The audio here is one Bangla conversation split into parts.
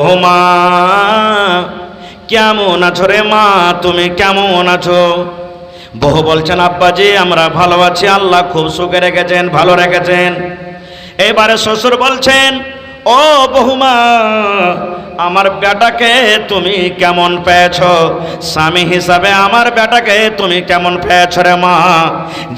ও মা, কেমন আছো রে মা, তুমি কেমন আছো? বহু বলছেন আব্বাজি আমরা ভালো আছি, আল্লাহ খুব সুখে রেখেছেন, ভালো রেখেছেন। এবারে শ্বশুর বলছেন, ও বহুমা, আমার বেটাকে তুমি কেমন পেয়েছ? স্বামী হিসাবে আমার বেটাকে তুমি কেমন পেয়েছ রে মা?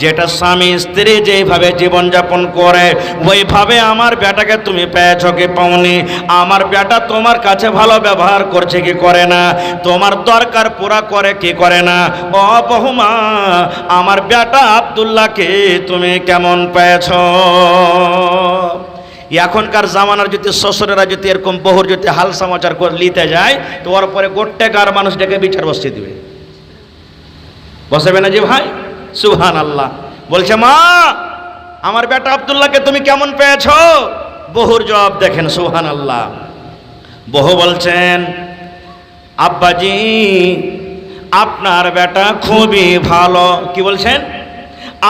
যেটা স্বামী স্ত্রী যেইভাবে জীবনযাপন করে ওইভাবে আমার বেটাকে তুমি পেয়েছ কি পাওনি? আমার বেটা তোমার কাছে ভালো ব্যবহার করছে কি করে না? তোমার দরকার পুরা করে কি করে না? ও বহুমা, আমার বেটা আব্দুল্লাহকে তুমি কেমন পেয়েছ? এখনকার জামানার যদি শ্বশুরেরা যদি এরকম বহুর যদি হাল সমাচার করে নিতে যায় তো ওর পরে গোট্টেকার মানুষ ডেকে বিচার বসিয়ে দিবে, বসাবে না যে ভাই? সুবহান আল্লাহ। বলছে মা, আমার বেটা আব্দুল্লাহকে তুমি কেমন পেয়েছ? বহুর জবাব দেখেন, সুবহান আল্লাহ। বহু বলছেন, আব্বাজি আপনার বেটা খুবই ভালো। কি বলছেন?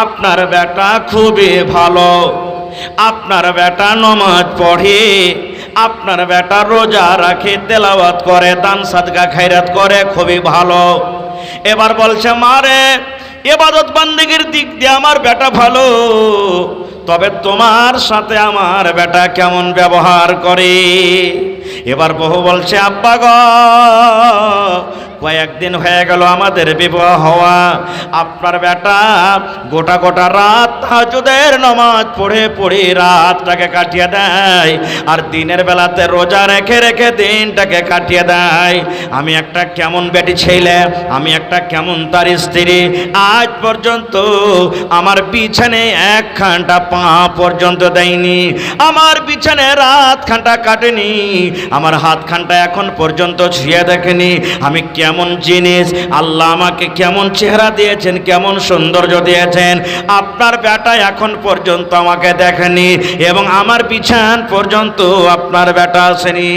আপনার বেটা খুবই ভালো, আপনার বেটা নামাজ পড়ে, আপনার বেটা রোজা রাখে, তেলাওয়াত করে, দান সাদকা খায়রাত করে, খুবই ভালো। এবার বলছে মারে, ইবাদত বান্দেগীর দিক দিয়ে আমার বেটা ভালো, তবে তোমার সাথে আমার বেটা কেমন ব্যবহার করে? এবার বহু বলছে, আব্বা গো, কয়েকদিন হয়ে গেল আমাদের বিবাহ হওয়া, আপনার বেটা গোটা গোটা রাত তাহাজ্জুদের নামাজ পড়ে পড়ে রাতটাকে কাটিয়ে দেয়, আর দিনের বেলাতে রোজা রেখে রেখে দিনটাকে কাটিয়ে দেয়। আমি একটা কেমন বেটি ছেলে, আমি একটা কেমন তার স্ত্রী, আজ পর্যন্ত আমার বিছানে এক ঘন্টা পা পর্যন্ত দেয়নি, আমার বিছানে রাত খানটা কাটেনি, আমার হাত খানটা এখন পর্যন্ত ছুঁয়ে দেখেনি। আমি কেমন জিনিস, আল্লাহ আমাকে কেমন চেহারা দিয়েছেন, কেমন সৌন্দর্য দিয়েছেন, আপনার বেটা এখন পর্যন্ত আমাকে দেখেনি, এবং আমার বিছান পর্যন্ত আপনার বেটা আসেনি।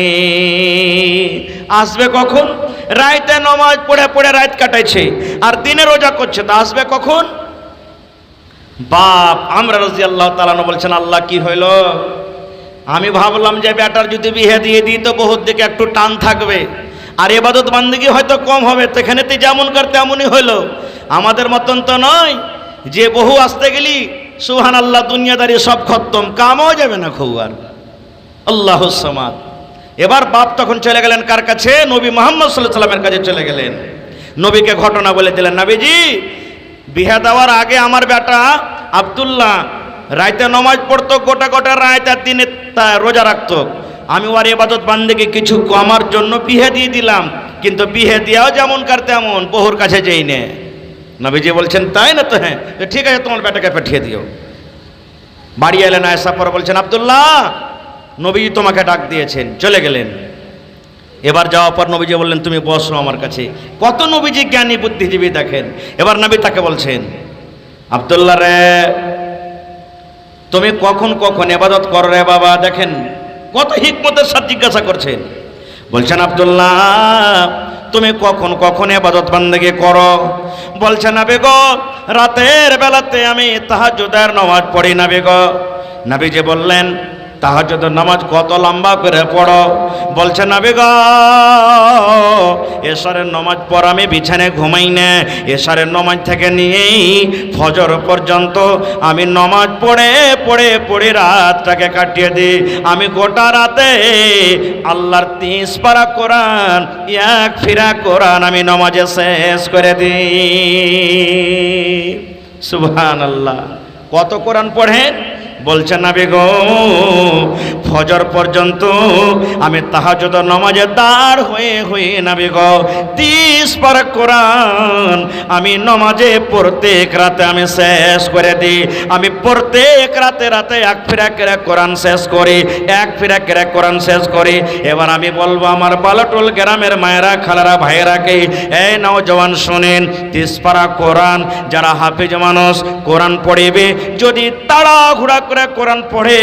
আসবে কখন? রাতে নামাজ পড়ে পড়ে রাত কাটাইছে আর দিনে রোজা করছে, তা আসবে কখন? বাপ আমরা রাদিয়াল্লাহু তাআলা আনহু বলছেন, আল্লাহ কি হইল? আমি ভাবলাম যে বেটার যদি বিয়ে দিয়ে দিই তো বহুত দিকে একটু টান থাকবে, আর ইবাদত বান্দেগী হয়তো কম হবে, সেখানে তো যেমন কর তেমনই হইলো। আমাদের মতন তো নয় যে বহু আসতে গেলি সুবহানাল্লাহ দুনিয়াদারি সব খতম, কামও যাবে না খুব আর। আল্লাহুস সামাদ। এবার বাপ তখন চলে গেলেন কার কাছে? নবী মুহাম্মদ সাল্লাল্লাহু আলাইহি ওয়াসাল্লামের কাছে চলে গেলেন। নবীকে ঘটনা বলে দিলেন, নবীজি বিয়ে দেওয়ার আগে আমার বেটা আব্দুল্লাহ রাতে নামাজ পড়তো, গোটা গোটা রাত, আর দিনে রোজা রাখতো। আমি ওর ইবাদত বান্দেগী কিছু কমার জন্য বিয়ে দিয়ে দিলাম, কিন্তু বিয়ে দিয়াও যেমন কার তেমন, বহুর কাছে যেই নে। নবীজি বলছেন, তাই না? তো হ্যাঁ, তো ঠিক আছে, তোমার বেটাকে পাঠিয়ে দিও। বাড়ি এলেন, আয়েশা পরে বলছেন, আব্দুল্লাহ নবীজি তোমাকে ডাক দিয়েছেন। চলে গেলেন। এবার যাওয়ার পর নবীজি বললেন, তুমি বসো আমার কাছে। কত নবীজি জ্ঞানী বুদ্ধিজীবী দেখেন। এবার নবী তাকে বলছেন, আব্দুল্লাহ রে, তুমি কখন কখন ইবাদত করো রে বাবা? দেখেন কত হিকমতের সাথে জিজ্ঞাসা করছেন। বলছেন, আব্দুল্লাহ তুমি কখন কখন ইবাদত বান্দেগী করো? বলছেন, নবী গো, রাতের বেলাতে আমি তাহাজ্জুদের নামাজ পড়ি নবী গো। নবীজি বললেন, তাহাজ্জুদের নামাজ কত লম্বা করে পড়ো? বলছে, নবী গো, এশারের নামাজ পর আমি বিছানায় ঘুমাই না, এশারের নামাজ থেকে নিয়েই ফজর পর্যন্ত আমি নামাজ পড়ে পড়ে পড়ে রাতটাকে কাটিয়ে দিই। আমি গোটা রাতে আল্লাহর 30 পারা কোরআন, 1 ফিরা কোরআন আমি নামাজে শেষ করে দিই। সুবহানাল্লাহ। কত কোরআন পড়েন? বলছেন, নবী গো, ফজর পর্যন্ত আমি তাহাজ্জুদ নামাজে দাঁড় হয়ে হয়ে নবী গো 30 পারা কোরআন আমি নামাজে প্রত্যেক রাতে আমি শেষ করে দিই। আমি প্রত্যেক রাতে রাতে 1 ফিরা করে কোরআন শেষ করি, 1 ফিরা করে কোরআন শেষ করি। এবার আমি বলবো আমার বালাটোল গ্রামের মায়েরা, খালারা, ভাইয়েরাকে, এই নওজওয়ান শোনেন, 30 পারা কোরআন যারা হাফেজ মানুষ কোরআন পড়িবে, যদি তাড়াহুড়া করে কোরআন পড়ে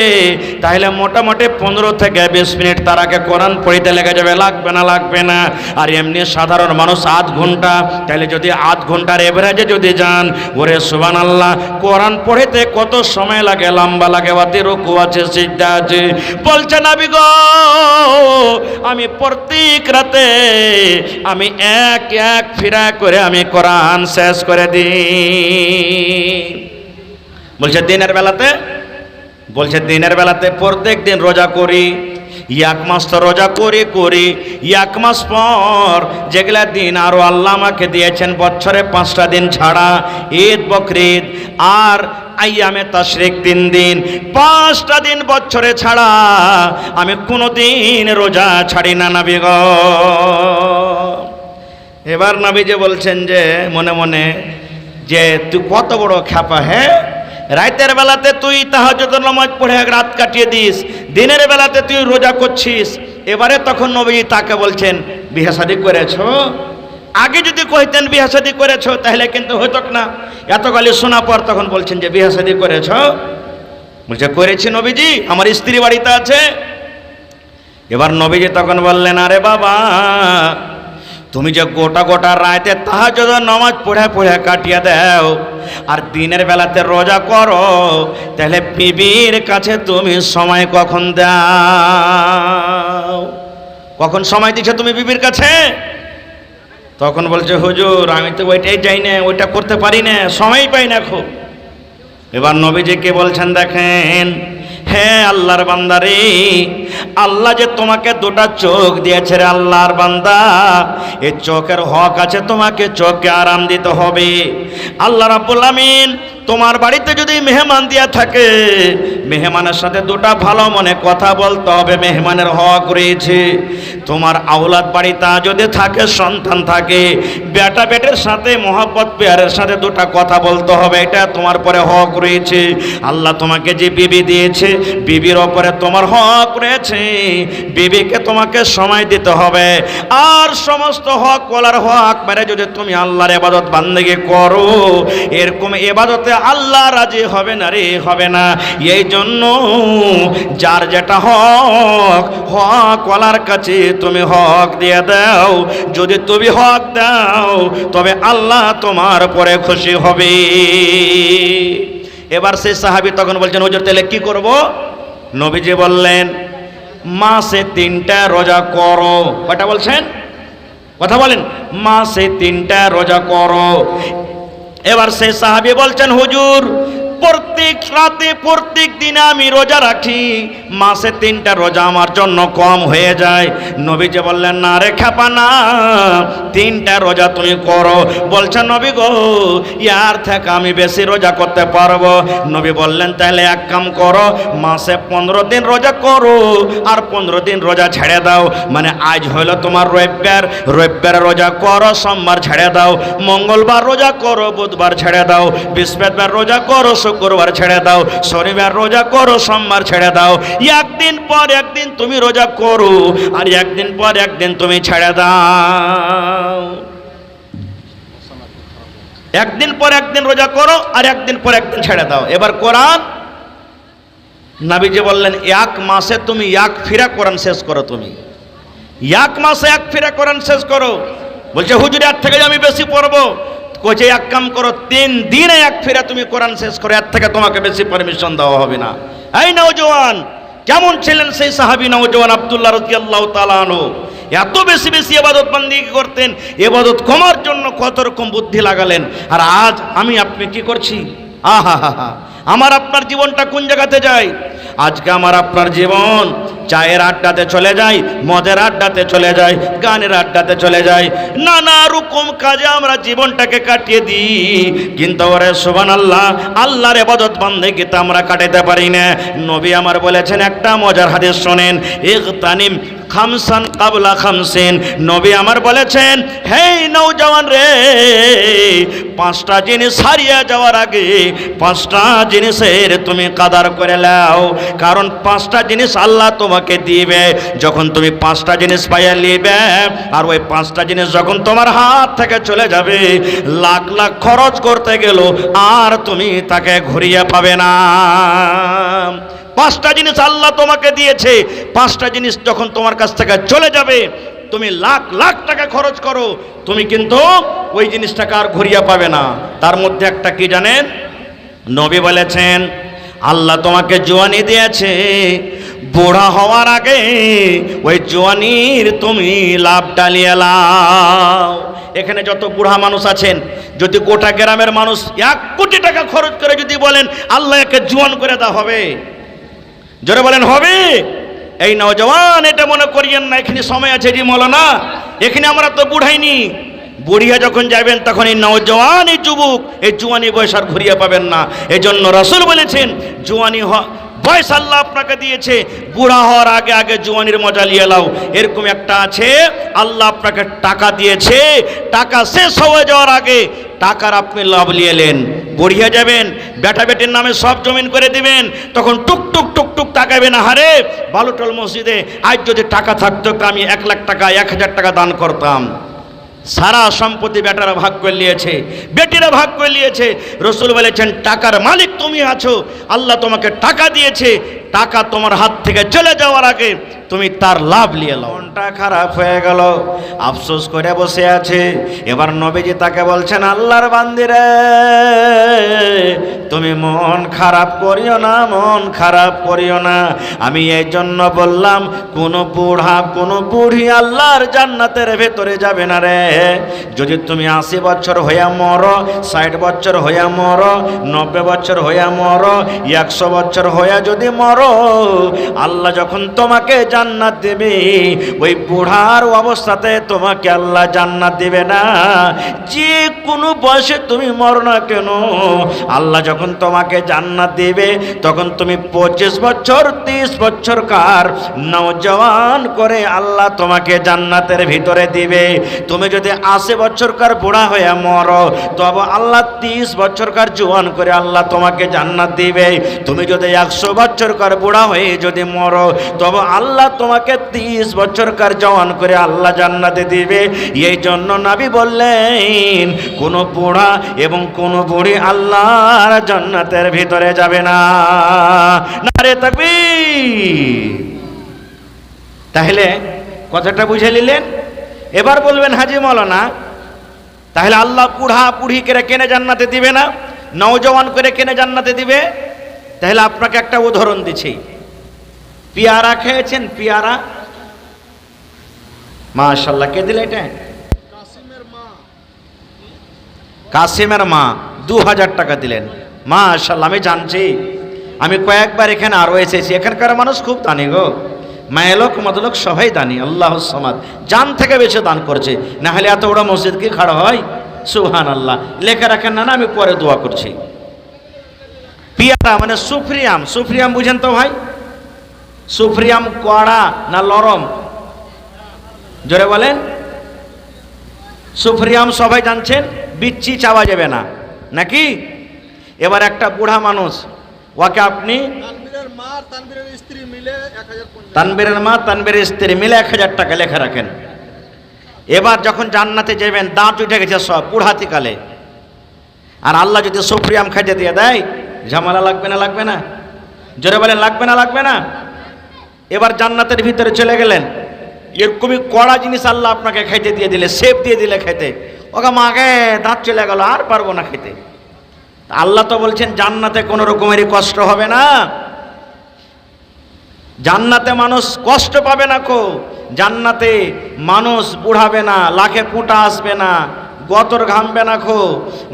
তাহলে মোটামুটি 15 থেকে 20 মিনিট তার আগে কোরআন পড়িতে লেগে যাবে, লাগবে না। আর এমনি সাধারণ মানুষ আধ ঘন্টা, তাহলে যদি আধ ঘন্টার এভারেজে যদি যান, ওরে সুবহানাল্লাহ, কোরআন পড়িতে কত সময় লাগে, লম্বা লাগে, ওতে রুকু আছে, সিজদা আছে। বলছে নবী গো, আমি প্রত্যেক রাতে আমি এক এক ফিরা করে আমি কোরআন শেষ করে দিই। বলছে দিনের বেলাতে, বলছে দিনের বেলাতে প্রত্যেক দিন রোজা করি, 1 মাস তো রোজা করি 1 মাস পর যেগুলা দিন আরো আল্লাহ আমাকে দিয়েছেন বছরে 5টা দিন ছাড়া, ঈদ বকরিদ আর আইয়ামে তাশরিক 3 দিন, 5টা দিন বছরে ছাড়া আমি কোনোদিন রোজা ছাড়ি না নবী গো। এবার নবী যে বলছেন যে মনে মনে যে তুই কত বড় খ্যাপা, হ্যাঁ, রাতের বেলাতে তুই তাহাজ্জুদের নামাজ পড়ে রাত কাটিয়ে দিস, দিনের বেলাতে তুই রোজা করছিস। এবারে তখন নবী তাকে বলছেন বিয়ে শাদী করেছো? আগে যদি কইতেন বিয়ে শাদী করেছো তাহলে কিন্তু হতো না। এত গালি শোনা পর তখন বলছেন যে বিয়ে শাদী করেছো? বলছে করেছি নবীজি, আমার স্ত্রী বাড়িতে আছে। এবার নবীজি তখন বললেন আরে বাবা, তুমি যে গোটা গোটা রাতে তাহাজ্জুদের নামাজ পড়ে কাটিয়ে দাও আর দিনের বেলাতে রোজা করো, তাহলে বিবির কাছে তুমি সময় কখন দাও? কখন সময় দিচ্ছ তুমি বিবির কাছে? তখন বলছে হুজুর আমি তো ওইটাই যাই না, ওইটা করতে পারি না, সময় পাই না খুব। এবার নবীজিকে বলছেন দেখেন, হ্যাঁ আল্লাহর বান্দা রে, আল্লাহ যে তোমাকে 2টা চোখ দিয়েছে রে আল্লাহর বান্দা, এই চোখের হক আছে, তোমাকে চোখকে আরাম দিতে হবে। আল্লাহ রাব্বুল আমিন তোমার বাড়িতে যদি মেহমান দিয়া থাকে, মেহমানের সাথে 2টা ভালো মনে কথা বলতে হবে, মেহমানের হক রয়েছে। তোমার আওলাদ বাড়িতে যদি থাকে, সন্তান থাকে, বেটা বেটের সাথে মহব্বত পেয়ারের সাথে 2টা কথা বলতে হবে, এটা তোমার পরে হক রয়েছে। আল্লাহ তোমাকে যে বিবি দিয়েছে, বিবির ওপরে তোমার হক রয়েছে, বিবিকে তোমাকে সময় দিতে হবে। আর সমস্ত হক বলার হক মেরে যদি তুমি আল্লাহর ইবাদত বান্দেগি করো, এরকম ইবাদতে আল্লাহ রাজি হবে না রে, হবে না। এই জন্য যার যেটা হক, হক ওয়ালার কাছে তুমি হক দিয়ে দাও। যদি তুমি হক দাও তবে আল্লাহ তোমার পরে খুশি হবে। এবার সেই সাহাবী তখন বলছেন হুজুর তাহলে কি করব? নবীজি বললেন মাসে 3টা রোজা করো। কয়টা বলছেন? কথা বলেন, মাসে 3টা রোজা করো। এবার সেই সাহাবী বলছেন হুজুর প্রত্যেক রাতে প্রত্যেক দিনে আমি রোজা রাখি, মাসে 3টা রোজা আমার জন্য কম হয়ে যায়। নবীজি বললেন না রে খ্যাপা না, 3টা রোজা তুমি করো। বলছেন নবী গো ইয়ার থেকে আমি বেশি রোজা করতে পারবো। নবী বললেন তাহলে এক কাম করো, মাসে 15 দিন রোজা করো আর 15 দিন রোজা ছেড়ে দাও। মানে আজ হলো তোমার রবিবার, রবিবার রোজা করো, সোমবার ছেড়ে দাও, মঙ্গলবার রোজা করো, বুধবার ছেড়ে দাও, বৃহস্পতিবার রোজা করো, শুক্রবার ছেড়ে দাও, শনিবার রোজা করো, সোমবার ছেড়ে দাও। একদিন পর একদিন তুমি রোজা করো আর একদিন পর একদিন তুমি ছেড়ে দাও। একদিন পর একদিন রোজা করো আর একদিন পর একদিন ছেড়ে দাও। এবার কোরআন নবীজি বললেন 1 মাসে তুমি 1 ফিরা কোরআন শেষ করো। তুমি 1 মাসে 1 ফিরা কোরআন শেষ করো। বলছে হুজুর এর থেকে আমি বেশি পড়বো। কোচে এক কাম করো, 3 দিনে 1 ফিরা তুমি কোরআন শেষ করো, এর থেকে তোমাকে বেশি পারমিশন দেওয়া হবে না। এই নওজওয়ান কেমন ছিলেন সেই সাহাবী নওজওয়ান আব্দুল্লাহ রাদিয়াল্লাহু তাআলা আনহু, এত বেশি বেশি ইবাদত বান্দিগি করতেন, ইবাদত কমার জন্য কত রকম বুদ্ধি লাগালেন। আর আজ আমি আপনি কি করছি? আহা হা হা, আমার আপনার জীবনটা কোন জায়গাতে যায়? আজকে আমার আপনার জীবন চায়ের আড্ডাতে চলে যায়, মদের আড্ডাতে চলে যায়, গানের আড্ডাতে চলে যায়, নানা রকম কাজে আমরা জীবনটাকে কাটিয়ে দিই। কিন্তু ওরে সুবহানাল্লাহ, আল্লাহর ইবাদত বান্দেগিতে আমরা কাটাতে পারি না। নবী আমার বলেছেন একটা মজার হাদিস শোনেন, ইগতানিম খামসান কাবলা খামসিন। নবী আমার বলেছেন হে নওজওয়ান রে, 5টা জিনিস হারিয়ে যাওয়ার আগে 5টা জিনিসের তুমি কাদার করে নাও। কারণ 5টা জিনিস আল্লাহ তোমার তোমাকে দিবে। যখন তুমি 5টা জিনিস পাইয়া নিবে, আর ওই 5টা জিনিস যখন তোমার হাত থেকে চলে যাবে, লাখ লাখ খরচ করতে গেল আর তুমি তাকে ঘুরিয়ে পাবে না। 5টা জিনিস আল্লাহ তোমাকে দিয়েছে, 5টা জিনিস যখন তোমার কাছ থেকে চলে যাবে, তুমি লাখ লাখ টাকা খরচ করো, তুমি কিন্তু ওই জিনিসটাকে আর ঘুরিয়ে পাবে না। তার মধ্যে একটা কি জানেন? নবী বলেছেন আল্লাহ তোমাকে জওয়ানি দিয়েছে, বুড়া হওয়ার আগে ওই জওয়ানির তুমি লাভ ডালিয়ে লাও। এখানে যত বুড়া মানুষ আছেন, যদি গোটা গ্রামের মানুষ 1 কোটি টাকা খরচ করে যদি বলেন আল্লাহ একে জওয়ান করে দেওয়া হবে, জোরে বলেন হবে? এই নওজওয়ান এটা মনে করিয়েন না এখানে সময় আছে জি মৌলানা, এখানে আমরা তো বুড়াইনি। বুড়িয়া যখন যাবেন তখন এই নওজওয়ান, এই যুবক, এই জওয়ানি বয়স আর ঘুরিয়ে পাবেন না। এই জন্য রাসূল বলেছেন জওয়ানি বয়স আল্লাহ আপনাকে দিয়েছে, বুড়া হওয়ার আগে আগে জওয়ানির মজা নিয়ে লাও। এরকম একটা আছে, আল্লাহ আপনাকে টাকা দিয়েছে, টাকা শেষ হয়ে যাওয়ার আগে টাকার আপনি লাভ নিয়ে এলেন, বুড়িয়া যাবেন, বেটা বেটির নামে সব জমিন করে দিবেন, তখন টুক টুক টুক টুক তাকাবেন, হারে বালুটল মসজিদে আজ যদি টাকা থাকতো আমি 1 লাখ টাকা 1000 টাকা দান করতাম। সারা সম্পত্তি বেটারা ভাগ করে নিয়েছে, বেটিরা ভাগ করে নিয়েছে। রাসূল বলেছেন টাকার মালিক তুমি আছো, আল্লাহ তোমাকে টাকা দিয়েছে, টাকা তোমার হাত থেকে চলে যাওয়ার আগে তুমি তার লাভ নিয়ে নাও। মনটা খারাপ হয়ে গেল, আফসোস করে বসে আছে। এবার নবীজি তাকে বলছেন আল্লাহর বান্দিরে তুমি মন খারাপ করিও না, মন খারাপ করিও না। আমি এই জন্য বললাম কোনো বুড়া কোনো বুড়ি আল্লাহর জান্নাতের ভেতরে যাবে না রে। যদি তুমি 80 বছর হইয়া মরো, 60 বছর হইয়া মরো, 90 বছর হইয়া মরো, 100 বছর হইয়া যদি মরো, আল্লাহ যখন তোমাকে জান্নাত দেবে, ওই বুড়ার অবস্থাতে তোমাকে আল্লাহ জান্নাত দেবে না। যে কোনো বয়সে তুমি মরো না কেন, আল্লাহ যখন তোমাকে জান্নাত দেবে তখন তুমি 25 বছর 30 বছরকার নওজওয়ান করে আল্লাহ তোমাকে জান্নাতের ভিতরে দিবে। তুমি যদি 80 বছরকার বুড়া হয়ে মরো, তবে আল্লাহ 30 বছরকার জওয়ান করে আল্লাহ তোমাকে জান্নাত দিবে। তুমি যদি 100 বছরকার বুড়া হয়ে যদি মরো, তবে আল্লাহ তোমাকে 30 বছরকার জওয়ান করে আল্লাহ জান্নাতে দিবে। এই জন্য নবী বললেন কোন বুড়া এবং কোন বুড়ি আল্লাহর জান্নাতের ভিতরে যাবে না। নারে তাকবীর। তাহলে কথাটা বুঝে নিলেন? এবার বলবেন হাজি মৌলানা তাহলে আল্লাহ বুড়া বুড়ি করে কেনে জান্নাতে দিবে না, নওজওয়ান করে কেনে জান্নাতে দিবে? তাহলে আপনাকে একটা উদাহরণ দিচ্ছি। পেয়ারা খেয়েছেন? পেয়ারা, মাশাআল্লাহ, কে দিলে এটা? কাসিমের মা 2000 টাকা দিলেন, মাশাআল্লাহ। আমি জানছি, আমি কয়েকবার এখানে আরো এসেছি, এখানকার মানুষ খুব দানি গো, মায়েলোক মদলোক সবাই দানি। আল্লাহ সামাদ, জান থেকে বেশি দান করছে, না হলে এত বড় মসজিদ কি খাড়া হয়? সুবহানাল্লাহ। লেখা রাখেন না, আমি পরে দোয়া করছি। পেয়ারা মানে সুফরিয়াম, সুফরিয়াম বুঝেন তো ভাই? সুফরিয়াম কড়া না নরম? জোরে বলেন। সুফরিয়াম সবাই জানছেন, বিচ্ছি চাওয়া যাবে না নাকি? এবার একটা বুড়া মানুষ, ওকে আপনি তানবীরের মা তানবীরের স্ত্রী মিলে 1000 টাকা লেখা রাখেন। এবার যখন জান্নাতে যাবেন, দাঁত উঠে গেছে সব বুড়াতিকালে, আর আল্লাহ যদি সুফরিয়াম খাইতে দিয়ে দেয়, ঝামেলা লাগবে না? লাগবে না? জোরে বলেন, লাগবে না? লাগবে না? এবার জান্নাতের ভিতরে চলে গেলেন, এরকমই কড়া জিনিস আল্লাহ আপনাকে খাইতে দিয়ে দিলে, সেপ দিয়ে দিলে খাইতে, ওকে মাকে দাঁত চলে গেল, আর পারবো না খেতে। আল্লাহ তো বলছেন জান্নাতে কোনো রকমেরই কষ্ট হবে না, জান্নাতে মানুষ কষ্ট পাবে না কো, জান্নাতে মানুষ বুড়াবে না, লাখে ফুটা আসবে না, গতর ঘামবে না খো,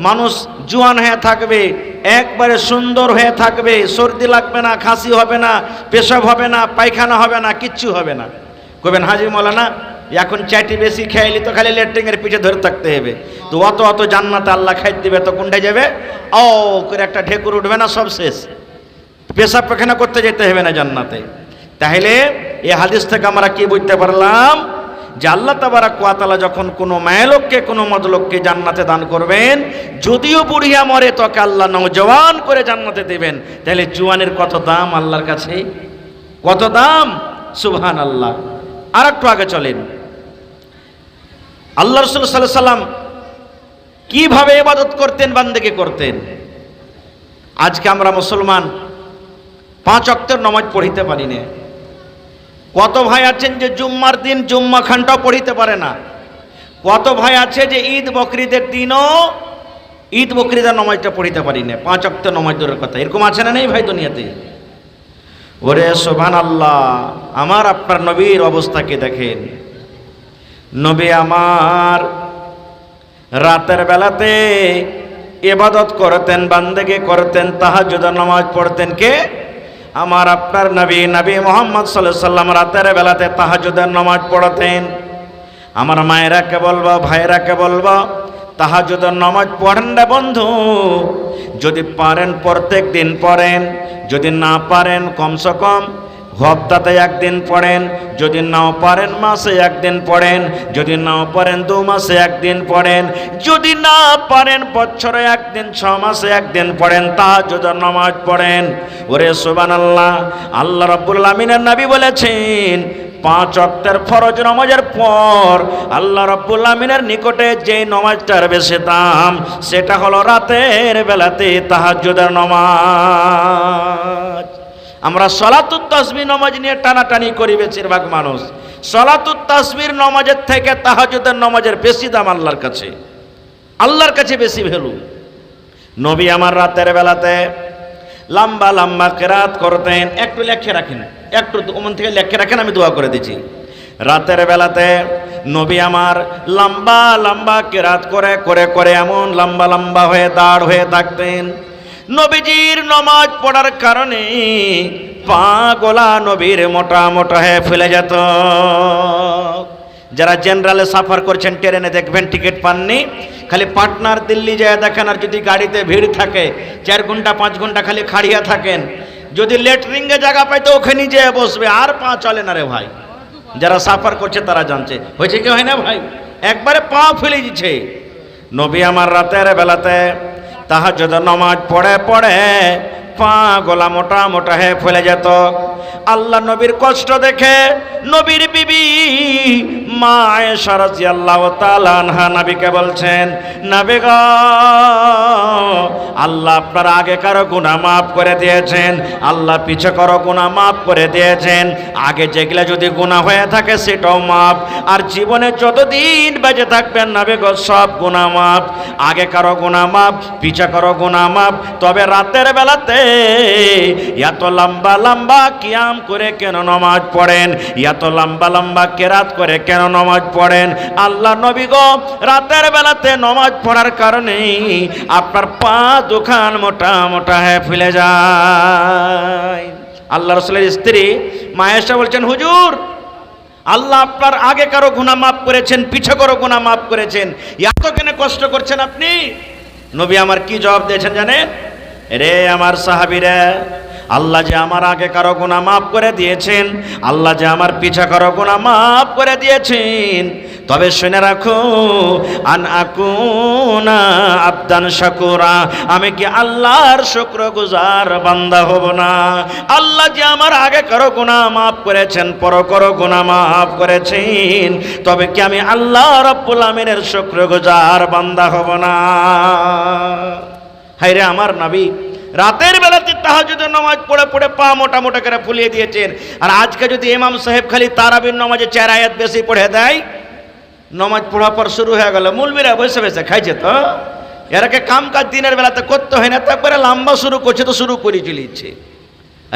মানুষ জোয়ান হয়ে থাকবে, একবারে সুন্দর হয়ে থাকবে, সর্দি লাগবে না, খাসি হবে না, পেশাব হবে না, পায়খানা হবে না, কিচ্ছু হবে না। কবেন হাজি মৌলানা এখন চাটি বেশি খেয়ালি তো খালি লেট্রিনের পিঠে ধরে থাকতে হবে, তো অত অত জান্নাতে আল্লাহ খাই দিবে, তো কোনটায় যাবে? ও করে একটা ঢেকুর উঠবে না, সব শেষ, পেশাব পায়খানা করতে যেতে হবে না জান্নাতে। তাহলে এই হাদিস থেকে আমরা কি বুঝতে পারলাম? যে আল্লাহ তাবারাক ওয়া তাআলা যখন কোনো মায়েলোককে কোনো মদলোককে জান্নাতে দান করবেন, যদিও বুড়িয়া মরে তোকে আল্লাহ নওজওয়ান করে জান্নাতে দেবেন। তাহলে জওয়ানের কত দাম আল্লাহর কাছে, কত দাম! সুবহানাল্লাহ। আর একটু আগে চলেন, আল্লাহ রাসূল সাল্লাল্লাহু আলাইহি সাল্লাম কিভাবে ইবাদত করতেন, বান্দেগি করতেন। আজকে আমরা মুসলমান 5 ওয়াক্তের নামাজ পড়িতে পারি না। কত ভাই আছেন যে জুম্মার দিন জুম্মা খানটাও পড়িতে পারে না। কত ভাই আছে যে ঈদ বকরিদের দিনও ঈদ বকরিদের নামাজটা পড়িতে পারি না। 5 ওয়াক্তের নামাজ দূরের কথা, এরকম আছে না নেই ভাই দুনিয়াতে? ওরে সুবহানাল্লাহ, আমার আপনার নবীর অবস্থাকে দেখেন। নবী আমার রাতের বেলাতে ইবাদত করতেন, বান্দেগি করতেন, তাহাজ্জুদের নামাজ পড়তেন। কে? আমার আপনার নবী, নবী মুহাম্মদ সাল্লাল্লাহু আলাইহি সাল্লাম রাতের বেলাতে তাহাজ্জুদের নামাজ পড়তেন। আমার মায়েরাকে বলবো, ভাইরাকে বলবো, তাহাজ্জুদের নামাজ পড়েন রে বন্ধু। যদি পারেন প্রত্যেক দিন পড়েন, যদি না পারেন কমসে কম হপ্তাতে একদিন পড়েন, যদি নাও পারেন মাসে একদিন পড়েন, যদি নাও পারেন 2 মাসে একদিন পড়েন, যদি না পারেন বছরে একদিন, 6 মাসে একদিন পড়েন, তাহাজ্জুদের নামাজ পড়েন। ওরে সুবহানাল্লাহ, আল্লাহ রাব্বুল আলামিনের নবী বলেছেন 5 ওয়াক্তের ফরজ নামাজের পর আল্লাহ রাব্বুল আমিনের নিকটে যে নামাজটার বেশি দাম সেটা হলো রাতের বেলাতে তাহাজ্জুদের নামাজ। আমরা সলাতুত তাসবিহ নামাজ নিয়ে টানাটানি করি বেশিরভাগ মানুষ। সলাতুত তাসবিহ নামাজের থেকে তাহাজ্জুদের নামাজের বেশি দাম আল্লাহর কাছে, আল্লাহর কাছে বেশি ভ্যালু। নবী আমার রাতের বেলাতে লম্বা লম্বা কেরাত করতেন। একটু লেখে রাখেন, একটু ওমন থেকে লেখে রাখেন, আমি দোয়া করে দিচ্ছি। রাতের বেলাতে নবী আমার লম্বা লম্বা কেরাত করে করে করে এমন লম্বা লম্বা হয়ে দাঁড় হয়ে থাকতেন। নবীজির নামাজ পড়ার কারণে পা গোলা নবীর মোটা মোটা হয়ে ফেলে যেত। যারা জেনারেলে সাফার করছেন ট্রেনে দেখবেন টিকিট পাননি, খালি পাটনার দিল্লি যায় দেখেন, আর যদি গাড়িতে ভিড় থাকে 4 ঘন্টা 5 ঘন্টা খালি খাড়িয়া থাকেন, যদি লেটরিংয়ে জায়গা পায় তো ওখানে যেয়ে বসবে, আর পা চলে না রে ভাই। যারা সাফার করছে তারা জানছে, হয়েছে কি হয় না ভাই, একবারে পা ফেলে দিচ্ছে। নবী আমার রাতের বেলাতে তাহাজ্জুদের নামাজ পড়ে পড়ে পা গোলা মোটা মোটা হয়ে ফেলে যেত। আল্লাহ নবীর কষ্ট দেখে নবীর বিবি মা আয়েশা রাদিয়াল্লাহু তাআলা আনহা নবীকে বলছেন, নবী গো, আল্লাহ আপনার আগে কারো গুনাহ মাফ করে দিয়েছেন, আল্লাহ পিছে কারো গুনাহ মাফ করে দিয়েছেন। আগে যেগুলা যদি গুনাহ হয়ে থাকে সেটাও মাফ, আর জীবনে যতদিন বেঁচে থাকবেন নবী গো সব গুনাহ মাফ। আগে কারো গুনাহ মাফ, পিছে কারো গুনাহ মাফ। তবে রাতের বেলাতে এত লম্বা লম্বা কিয়াম করে কেন নামাজ পড়েন, এত লম্বা লম্বা কেরাত করে কেন নামাজ পড়েন? আল্লাহ নবী গো রাতের বেলাতে নামাজ পড়ার কারণে আপনার পা দুখান মোটা মোটা হয়ে ফুলে যায়। আল্লাহ রাসূলের স্ত্রী মা আয়েশা বলছেন, হুজুর আল্লাহ আপনার আগে কারো গুনাহ মাফ করেছেন, পিছে কারো গুনাহ মাফ করেছেন, এত কেন কষ্ট করছেন আপনি? নবী আমার কি জবাব দিয়েছেন জানেন? রে আমার সাহাবীরা, আল্লাহ যে আমার আগে কারো গুনাহ মাফ করে দিয়েছেন, আল্লাহ যে আমার পিছে কারো গুনাহ মাফ করে দিয়েছেন, তবে শুনে রাখো আন আকুনা আবদান শাকুরা, আমি কি আল্লাহর শুকরগুজার বান্দা হব না? আল্লাহ যে আমার আগে কারো গুনাহ মাফ করেছেন, পর কারো গুনাহ মাফ করেছেন, তবে কি আমি আল্লাহ রাব্বুল আমিনের শুকরগুজার বান্দা হব না? হায়রে আমার নবী রাতের বেলাতে তাহাজ্জুদের নামাজ পড়ে পড়ে পা মোটা মোটা করে ফুলিয়ে দিয়েছেন। আর আজকে যদি ইমাম সাহেব খালি তারাবির নামাজে 4 আয়াত বেশি পড়ে দেয়, নামাজ পড়া পর শুরু হয়ে গেল, মৌলবীরা বসে বসে খাইছে, তো এরাকে কাম কাজ দিনের বেলাতে করতে হয় না, তারপরে লম্বা শুরু করছে তো শুরু করে চলেছে।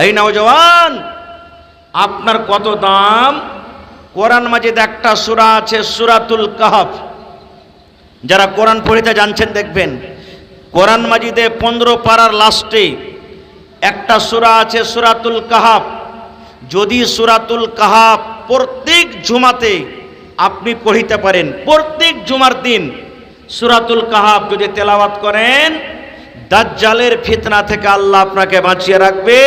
এই নওজওয়ান, আপনার কত দাম? কোরআন মাজিদ একটা সূরা আছে সূরাতুল কাহফ, যারা কোরআন পড়িতে জানছেন দেখবেন কোরআন মাজিদে 15 পারার লাস্টে একটা সূরা আছে সূরাতুল কাহফ। যদি সূরাতুল কাহফ প্রত্যেক জুমাতে আপনি পড়িতে পারেন, প্রত্যেক জুমার দিন সূরাতুল কাহফ যদি তেলাওয়াত করেন, দাজ্জালের ফিতনা থেকে আল্লাহ আপনাকে বাঁচিয়ে রাখবে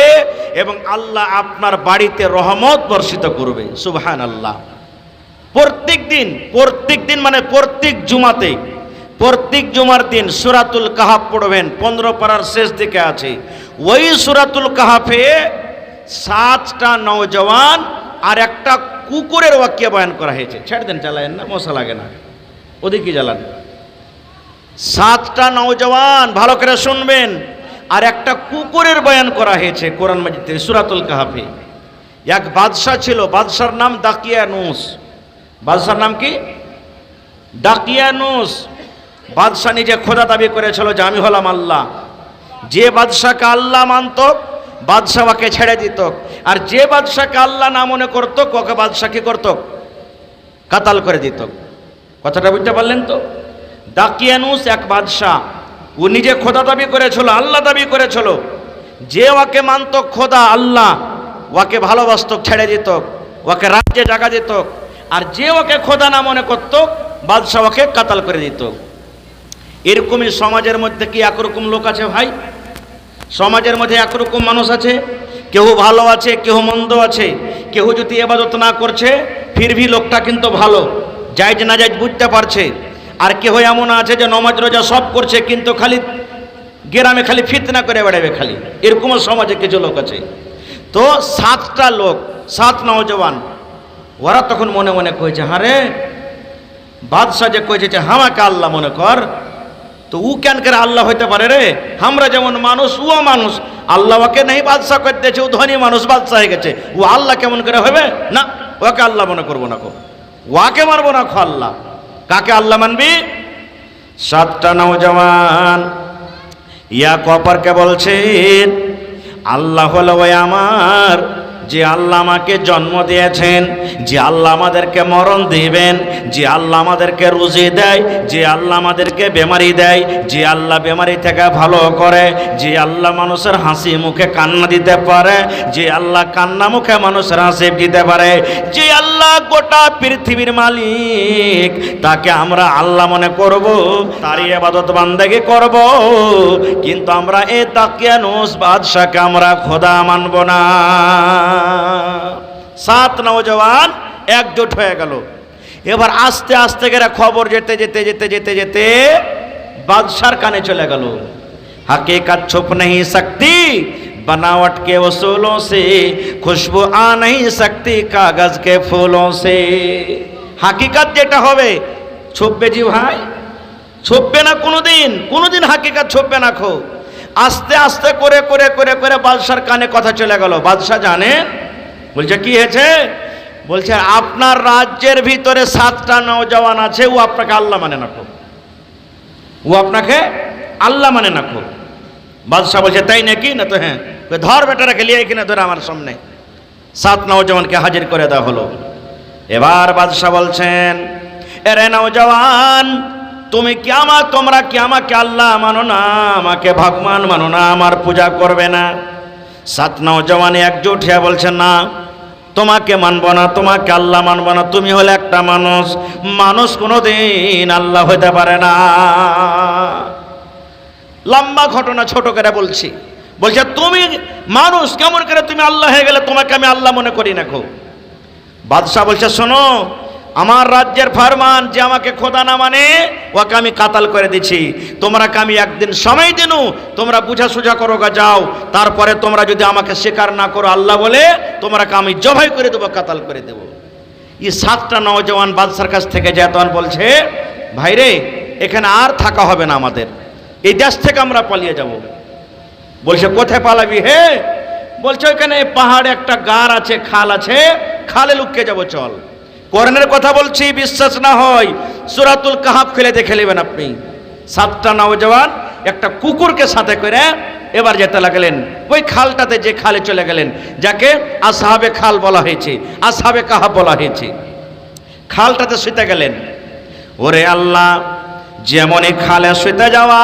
এবং আল্লাহ আপনার বাড়িতে রহমত বর্ষিত করবে। সুবহানাল্লাহ। প্রত্যেক দিন মানে প্রত্যেক জুমাতে, প্রত্যেক জুমার দিন সূরাতুল কাহফ পড়বেন। 15 পারার শেষ দিকে আছে। ওই সূরাতুল কাহফে 7টা নওজওয়ান আর একটা কুকুরের ওয়াক্য বয়ান করা হয়েছে। ছেড়ে দেন, জ্বালায়েন না, মশা লাগে না, ওদিকে জ্বালান। 7টা নওজওয়ান, ভালো করে শুনবেন, আর একটা কুকুরের বয়ান করা হয়েছে কোরআন মাজিদে সূরাতুল কাহফে। এক বাদশা ছিল, বাদশার নাম দাকিয়ানুস। বাদশার নাম কি? দাকিয়ানুস। বাদশা নিজে খোদা দাবি করেছিল যে আমি হলাম আল্লাহ। যে বাদশাকে আল্লাহ মানত বাদশা ওকে ছেড়ে দিত, আর যে বাদশাকে আল্লাহ না মনে করত ওকে বাদশা কি করত? কাতাল করে দিত। কথাটা বুঝতে পারলেন তো? দাকিয়ানুস এক বাদশা, ও নিজে খোদা দাবি করেছিল, আল্লাহ দাবি করেছিল। যে ওকে মানত খোদা আল্লাহ, ওকে ভালোবাসত, ছেড়ে দিত, ওকে রাজ্যে জায়গা দিত। আর যে ওকে খোদা না মনে করত বাদশা ওকে কাতাল করে দিত। এরকমই সমাজের মধ্যে কি একরকম লোক আছে ভাই? সমাজের মধ্যে একরকম মানুষ আছে, কেউ ভালো আছে, কেউ মন্দ আছে। কেউ যদি ইবাদত না করছে ফিরভি লোকটা কিন্তু ভালো, জায়েজ না জায়েজ বুঝতে পারছে। আর কেউ এমন আছে যে নমাজ রোজা সব করছে কিন্তু খালি গ্রামে খালি ফিতনা করে বেড়াবে খালি, এরকমও সমাজে কিছু লোক আছে। তো 7টা লোক, 7 নওজওয়ান, ওরা তখন মনে মনে কইছে, হারে বাদশাহ যে কইছে যে আমাকে আল্লাহ মনে কর, তো ও কেন করে আল্লাহ হইতে পারে রে? আমরা যেমন মানুষ ও মানুষ, আল্লাহ ওকে নেই বাদশাহ করতেছে, ও ধনী মানুষ বাদশাহ হয়ে গেছে, ও আল্লাহ কেমন করে হবে? না, ওকে আল্লাহ মনে করবো না, ওকে মারবো না, আল্লাহ। কাকে আল্লাহ মানবি? 7টা নওজওয়ান এক অপরকে বলছেন, আল্লাহ হলো ওই আমার, যে আল্লাহ আমাকে জন্ম দিয়েছেন, যে আল্লাহ আমাদেরকে মরণ দিবেন, যে আল্লাহ আমাদেরকে রুজি দেয়, যে আল্লাহ আমাদেরকে বেমারি দেয়, যে আল্লাহ বেমারি থেকে ভালো করে, যে আল্লাহ মানুষের হাসি মুখে কান্না দিতে পারে, যে আল্লাহ কান্না মুখে মানুষের হাসি দিতে পারে, যে আল্লাহ গোটা পৃথিবীর মালিক, তাকে আমরা আল্লাহ মনে করব, তারই ইবাদত বান্দেগি করব। কিন্তু আমরা এই দাকিয়ানুস বাদশাকে আমরা খোদা মানব না। 7 নওজওয়ান একজোট হয়ে গেল। এবার আস্তে আস্তে করে খবর যেতে যেতে যেতে যেতে যেতে বাদশার কানে চলে গেল। हकीकत छुप नहीं सकती बनावट के उसूलों से, खुशबू आ नहीं सकती कागज के फूलों से। हकीकत যেটা হবে ছুপবে জি ভাই, ছুপবে না কোনোদিন, কোনোদিন হकीकत ছুপবে না। খো আস্তে আস্তে করে করে করে করে বাদশার কানে কথা চলে গেল। বাদশা জানেন, বলছে কি হয়েছে? বলছে আপনার রাজ্যের ভিতরে 7টা নওজওয়ান আছে, ও আপনাকে আল্লাহ মানে না, ও আপনাকে আল্লাহ মানে না। বাদশাহ বলছে তাই নাকি? না তো হ্যাঁ। ধর বেটারাকে লিয়ে কিনা ধরে আমার সামনে। 7 নওজওয়ানকে হাজির করে দেওয়া হলো। এবার বাদশাহ বলছেন, এরে নওজওয়ান, তুমি কি তোমরা কি আমাকে আল্লাহ মানো না, আমাকে ভগবান মানো না, আমার পূজা করবে না? 7 নওজওয়ান একজোট হয়ে বলছেন, না তোমাকে মানবো না, তোমাকে আল্লাহ মানবো না। তুমি হলে একটা মানুষ, মানুষ কোনোদিন আল্লাহ হতে পারে না। লম্বা ঘটনা ছোট করে বলছি। বলছে তুমি মানুষ, কেমন করে তুমি আল্লাহ হয়ে গেলে? তোমাকে আমি আল্লাহ মনে করি না। বাদশাহ বলছে শোনো, আমার রাজ্যের ফরমান, যে আমাকে খোদা না মানে ওকে আমি কাতাল করে দিচ্ছি। তোমরাকে আমি একদিন সময় দিনু, তোমরা বুঝা সুঝা করো গা, যাও। তারপরে তোমরা যদি আমাকে স্বীকার না করো আল্লাহ বলে, তোমরাকে আমি জবাই করে দেবো, কাতাল করে দেবো। এই 7টা নওজওয়ান বাদশার কাছ থেকে যেতন বলছে, ভাইরে এখানে আর থাকা হবে না, আমাদের এই দেশ থেকে আমরা পালিয়ে যাব। বলছে কোথায় পালাবি হে? বলছে ওইখানে পাহাড়ে একটা গার আছে, খাল আছে, খালে লুকিয়ে যাব, চল। কোরআনের কথা বলছি, বিশ্বাস না হয় সূরাতুল কাহফ খুলে দেখে নেবেন আপনি। 7টা নওজওয়ান একটা কুকুরকে সাথে করে এবার যেতে লাগলেন ওই খালটাতে, যে খালে চলে গেলেন, যাকে আসহাবে খাল বলা হয়েছে, আসহাবে কাহফ বলা হয়েছে। খালটাতে শুতে গেলেন। ওরে আল্লাহ, যেমনই খালে শুতে যাওয়া,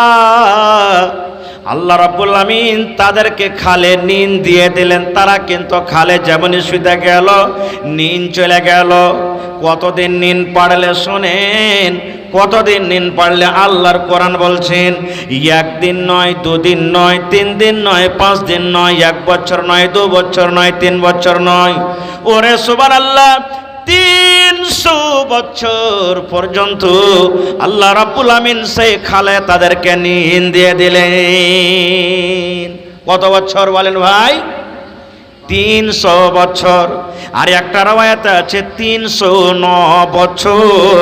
আল্লাহ রাব্বুল আমিন তাদেরকে খালে নিন দিয়ে দিলেন। তারা কিন্তু খালে যেমনই শুতে গেল, নিন চলে গেল। কতদিন নিন পাড়লে শোনেন, কতদিন নিন পাড়লে? আল্লাহর কোরআন বলছেন, একদিন নয়, 2 দিন নয়, 3 দিন নয়, 5 দিন নয়, 1 বছর নয়, 2 বছর নয়, 3 বছর নয়। ওরে সুবহানাল্লাহ, 300 বছর পর্যন্ত আল্লাহ রাব্বুল আমিন সেই খালে তাদেরকে নিন দিয়ে দিলেন। কত বছর বলেন ভাই? 300 বছর, আর একটা রওয়ায়াতে আছে 309 বছর।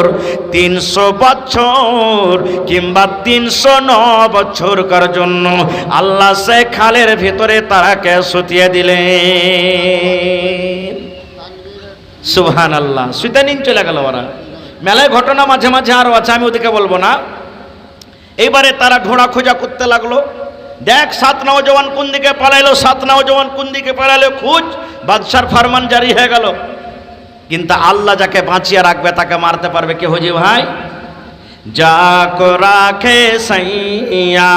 300 বছর কিংবা 309 বছর কার জন্য আল্লাহ সে খালের ভিতরে তারাকে শুতিয়ে দিলেন। সুবহানাল্লাহ। শুতে নিন চলে গেল ওরা। মেলায় ঘটনা মাঝে মাঝে আরো আছে, আমি ওদিকে বলবো না। এইবারে তারা ঘোড়া খোঁজা করতে লাগলো, দেখ 7 নওজওয়ান কোন দিকে পালাইলো, 7 নওজওয়ান কোন দিকে পালাইলো, খুঁজ। বাদশার ফরমান জারি হয়ে গেল। কিন্তু আল্লাহ যাকে বাঁচিয়ে রাখবে তাকে মারতে পারবে কে হুজি ভাই? যাকো রাখে সাইয়া,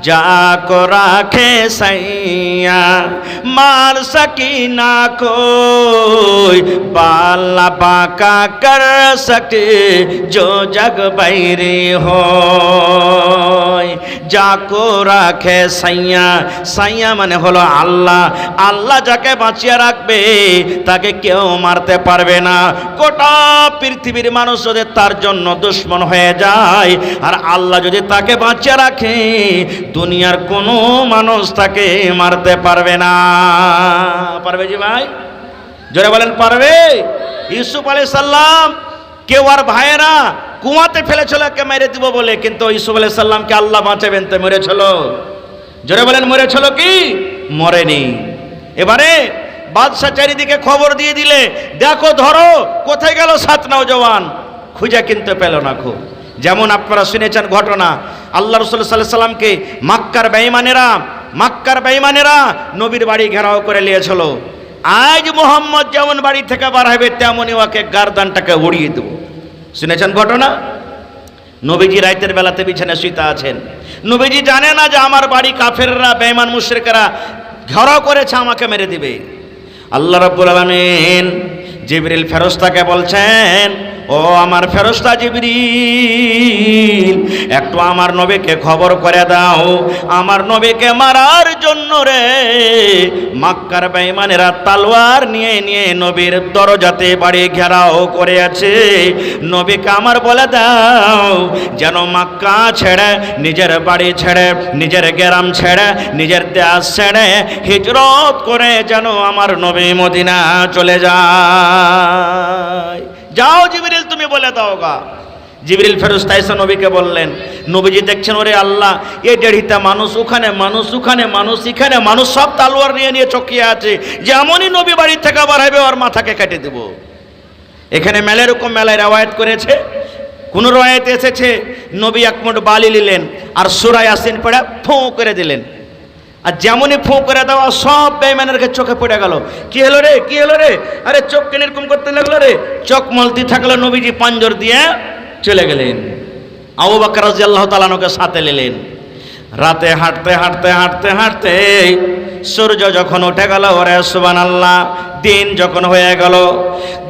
যাকো রাখে সাইয়া, মার সকি না কোই, বালা বাঁকা কর সকে जो जग बैरी हो। যাকো রাখে সাইয়া, সাইয়া মানে হলো আল্লাহ। আল্লাহ যাকে বাঁচিয়ে রাখবে তাকে কেউ মারতে পারবে না। গোটা পৃথিবীর মানুষ যদি তার জন্য দুশ্মন হয়ে যায়, আর আল্লাহ যদি তাকে বাঁচিয়ে রাখে, দুনিয়ার কোনো মানুষ তাকে মারতে পারবে না। পারবে জি ভাই? জোরে বলেন পারবে? ইউসুফ আলাইহিস সালাম কেউ আর ভাইয়েরা কুয়াতে ফেলেছিল কে মেরে দিব বলে, কিন্তু ইউসুফ আলাইহিস সালামকে আল্লাহ বাঁচাবেন তো মরেছিল। জোরে বলেন মরেছিল কি? মরেনি। এবারে বাদশা চারিদিকে খবর দিয়ে দিলে, দেখো ধরো কোথায় গেল 7 নওজওয়ান, খুঁজে কিনতে পেল না। খুব যেমন আপনারা শুনেছেন ঘটনা, আল্লাহ রাসূল সাল্লাল্লাহু আলাইহি সাল্লামকে মক্কার বেঈমানেরা নবীর বাড়ি ঘেরাও করে নিয়েছিল। আজ মোহাম্মদ যেমন বাড়ি থেকে বার হবে তেমনই ওকে গারদানটাকে উড়িয়ে দেব। শুনেছেন ঘটনা? নবীজি রাতের বেলাতে বিছানায় শুইতে আছেন। নবীজি জানে না যে আমার বাড়ি কাফেররা, বেঈমান মুশরিকরা ঘেরাও করেছে, আমাকে মেরে দিবে। আল্লাহ রাব্বুল আলামিন জিবরিল ফেরেশতাকে বলছেন, ও আমার ফেরেশতা জিবরিল, একটু আমার নবীকে খবর করে দাও, আমার নবীকে মারার জন্য রে মক্কার বেঈমানেরা তলোয়ার নিয়ে নিয়ে নবীর দরজাতে বাড়ি ঘেরাও করে আছে। নবীকে আমার বলে দাও যেন মক্কা ছেড়ে, নিজের বাড়ি ছেড়ে, নিজের গ্রাম ছেড়ে, নিজের দেশ ছেড়ে হিজরত করে যেন আমার নবী মদিনা চলে যায়। যাও জিবরিল তুমি বলে দাও গা। জিবরিল ফেরেশতা এসে নবীকে বললেন। নবীজি দেখছেন, ওরে আল্লাহ, এই দেড়িটা মানুষ, ওখানে মানুষ, ওখানে মানুষ, এখানে মানুষ, সব তলোয়ার নিয়ে নিয়ে চকিয়ে আছে। যেমনই নবী বাড়ি থেকে বার হবে ওর মাথাকে কেটে দেব। এখানে মেলায় রওয়ায়াত করেছে, কোন রওয়ায়াতে এসেছে নবী এক মুঠ বালি নিলেন আর সূরা ইয়াসিন পড়ে ফু করে দিলেন, আর যেমনই ফু করে দেওয়া সব বেঈমানের চোখে পড়ে গেল। কি হলো রে, কি হলো রে? আরে চোখ কেন এরকম করতে লাগলো রে? চোখ মলতি থাকলো। নবীজি পাঞ্জর দিয়ে চলে গেলেন। আবু বকর রাদিয়াল্লাহু তাআলা আনহুকে সাথে নিলেন। রাতে হাঁটতে হাঁটতে হাঁটতে হাঁটতে সূর্য যখন উঠে গেল, ওরে সুবহানাল্লাহ, দিন যখন হয়ে গেল,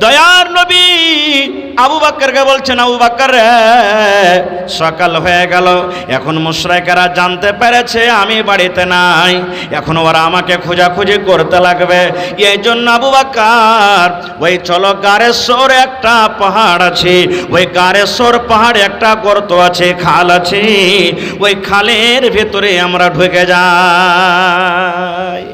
দয়ার নবী আবু বকরকে বলছেন, আবু বকর রে, সকাল হয়ে গেল, এখন মুশরিকরা জানতে পেরেছে আমি বাড়িতে নাই, এখন ওরা আমাকে খোঁজাখুঁজি করতে লাগবে। এই জন্য আবু বকর, ওই চলো গারেশ্বর একটা পাহাড় আছে, ওই গারেশ্বর পাহাড়ে একটা গর্ত আছে, খাল আছে, ওই খালের ভিতরে আমরা ঢুকে যাই।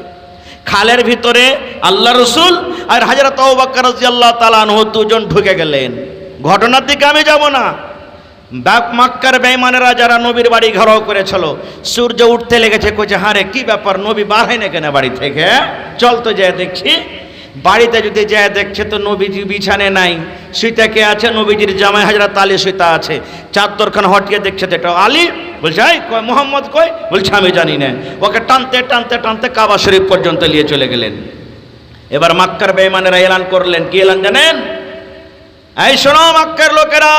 খালের ভিতরে আল্লাহ রসুল আর হযরত আবু বকর রাদিয়াল্লাহু তাআলা আনহু দুজন ঢুকে গেলেন। ঘটনার দিকে আমি যাব না। মক্কার বেঈমানেরা যারা নবীর বাড়ি ঘেরাও করেছিল, সূর্য উঠতে লেগেছে, কইছে হারে কি ব্যাপার, নবী বার হয় না কেন বাড়ি থেকে? চল তো যায় দেখছি। বাড়িতে যদি যায় দেখছে তো নবীজি বিছানে নাই, শুইতে কে আছে? নবীজির জামাই হযরত আলী শুইতে আছে। চাদরখানা হটিয়ে দেখছে তো এটা আলী। বলছে এই কই মোহাম্মদ কই? বলছে আমি জানি না। ওকে টানতে টানতে টানতে কাবা শরীফ পর্যন্ত নিয়ে চলে গেলেন। এবার মক্কার বেঈমানেরা এলান করলেন, কি এলান জানেন? এই শোনো মক্কার লোকেরা,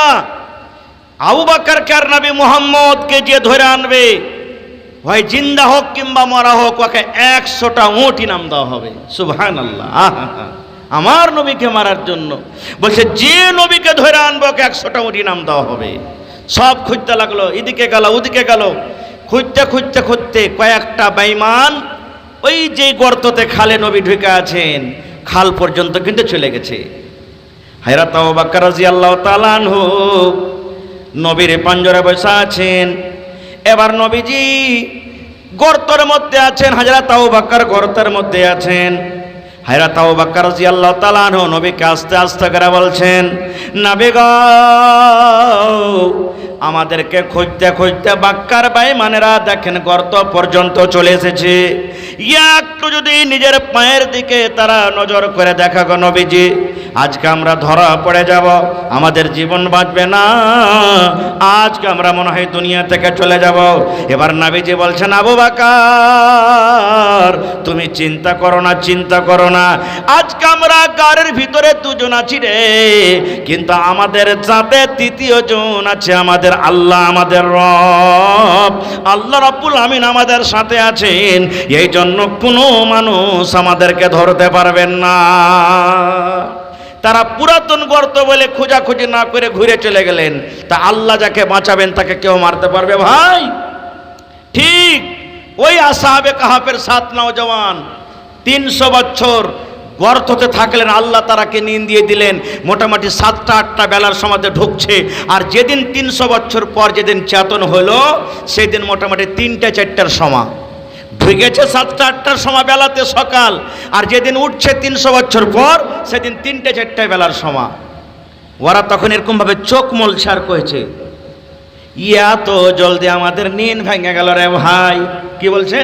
আবু বকর কার নবী মুহাম্মদকে যে ধরে আনবে, হয় জিন্দা হোক কিংবা মরা হোক, ওকে 100টা উট ইনাম দেওয়া হবে। সুবহানাল্লাহ। আমার নবীকে মারার জন্য বলছে, যে নবীকে ধরে আনবে ওকে 100টা উট ইনাম দেওয়া হবে। সব খুঁজতে লাগলো, এদিকে গেল ওদিকে গেল, খুঁজতে খুঁজতে খুঁজতে কয়েকটা বেঈমান ওই যে গর্ততে খালে নবী ঢুকে আছেন, খাল পর্যন্ত কিন্তু চলে গেছে। হযরত আবু বকর রাদিয়াল্লাহু তাআলা আনহু নবীর পাঞ্জরে বসে আছেন। এবার নবীজি গর্তের মধ্যে আছেন। হযরত আবু বকর গর্তের মধ্যে আছেন। হযরত আবু বকর রাদিয়াল্লাহু তাআলা আনহু নবীকে আস্তে আস্তে করে বলছেন, নবী গো, আমাদেরকে খুঁজতে খুঁজতে বাক্কার বেঈমানেরা দেখেন গর্ত পর্যন্ত চলে এসেছে। একটু যদি নিজের পায়ের দিকে তারা নজর করে দেখা গো নবীজি, আজকে আমরা ধরা পড়ে যাব, আমাদের জীবন বাঁচবে না, আজকে আমরা মনে হয় দুনিয়া থেকে চলে যাব। এবার নবীজি বলছেন, আবু বকর তুমি চিন্তা করো না, চিন্তা করো না, আজকে আমরা গাড়ির ভিতরে দুজন আছি রে, কিন্তু আমাদের সাথে তৃতীয় জন আছে, আমাদের আল্লাহ, আমাদের রব, আল্লাহ রাব্বুল আমিন আমাদের সাথে আছেন। এই জন্য কোনো মানুষ আমাদেরকে ধরতে পারবেন না। তারা পুরাতন গর্ত বলে খোঁজাখুঁজি না করে ঘুরে চলে গেলেন। তা আল্লাহ যাকে বাঁচাবেন তাকে কেউ মারতে পারবে ভাই? ঠিক ওই আসহাবে কাহাফের 7 নওজওয়ান 300 বছর গর্ততে থাকলেন, আল্লাহ তারাকে নিন দিয়ে দিলেন। মোটামুটি 7টা 8টা বেলার সময় ঢুকছে। আর যেদিন 300 বছর পর যেদিন চেতন হলো, সেদিন মোটামুটি 3টা 4টার সময় ঢুকেছে। 7টা 8টার সময় বেলাতে সকাল, আর যেদিন উঠছে 300 বছর পর সেদিন 3টে 4টে বেলার সময়। ওরা তখন এরকমভাবে চোখ মলছে আর কয়েছে, ইয়া তো জলদি আমাদের নিন ভেঙে গেল রে ভাই। কি বলছে?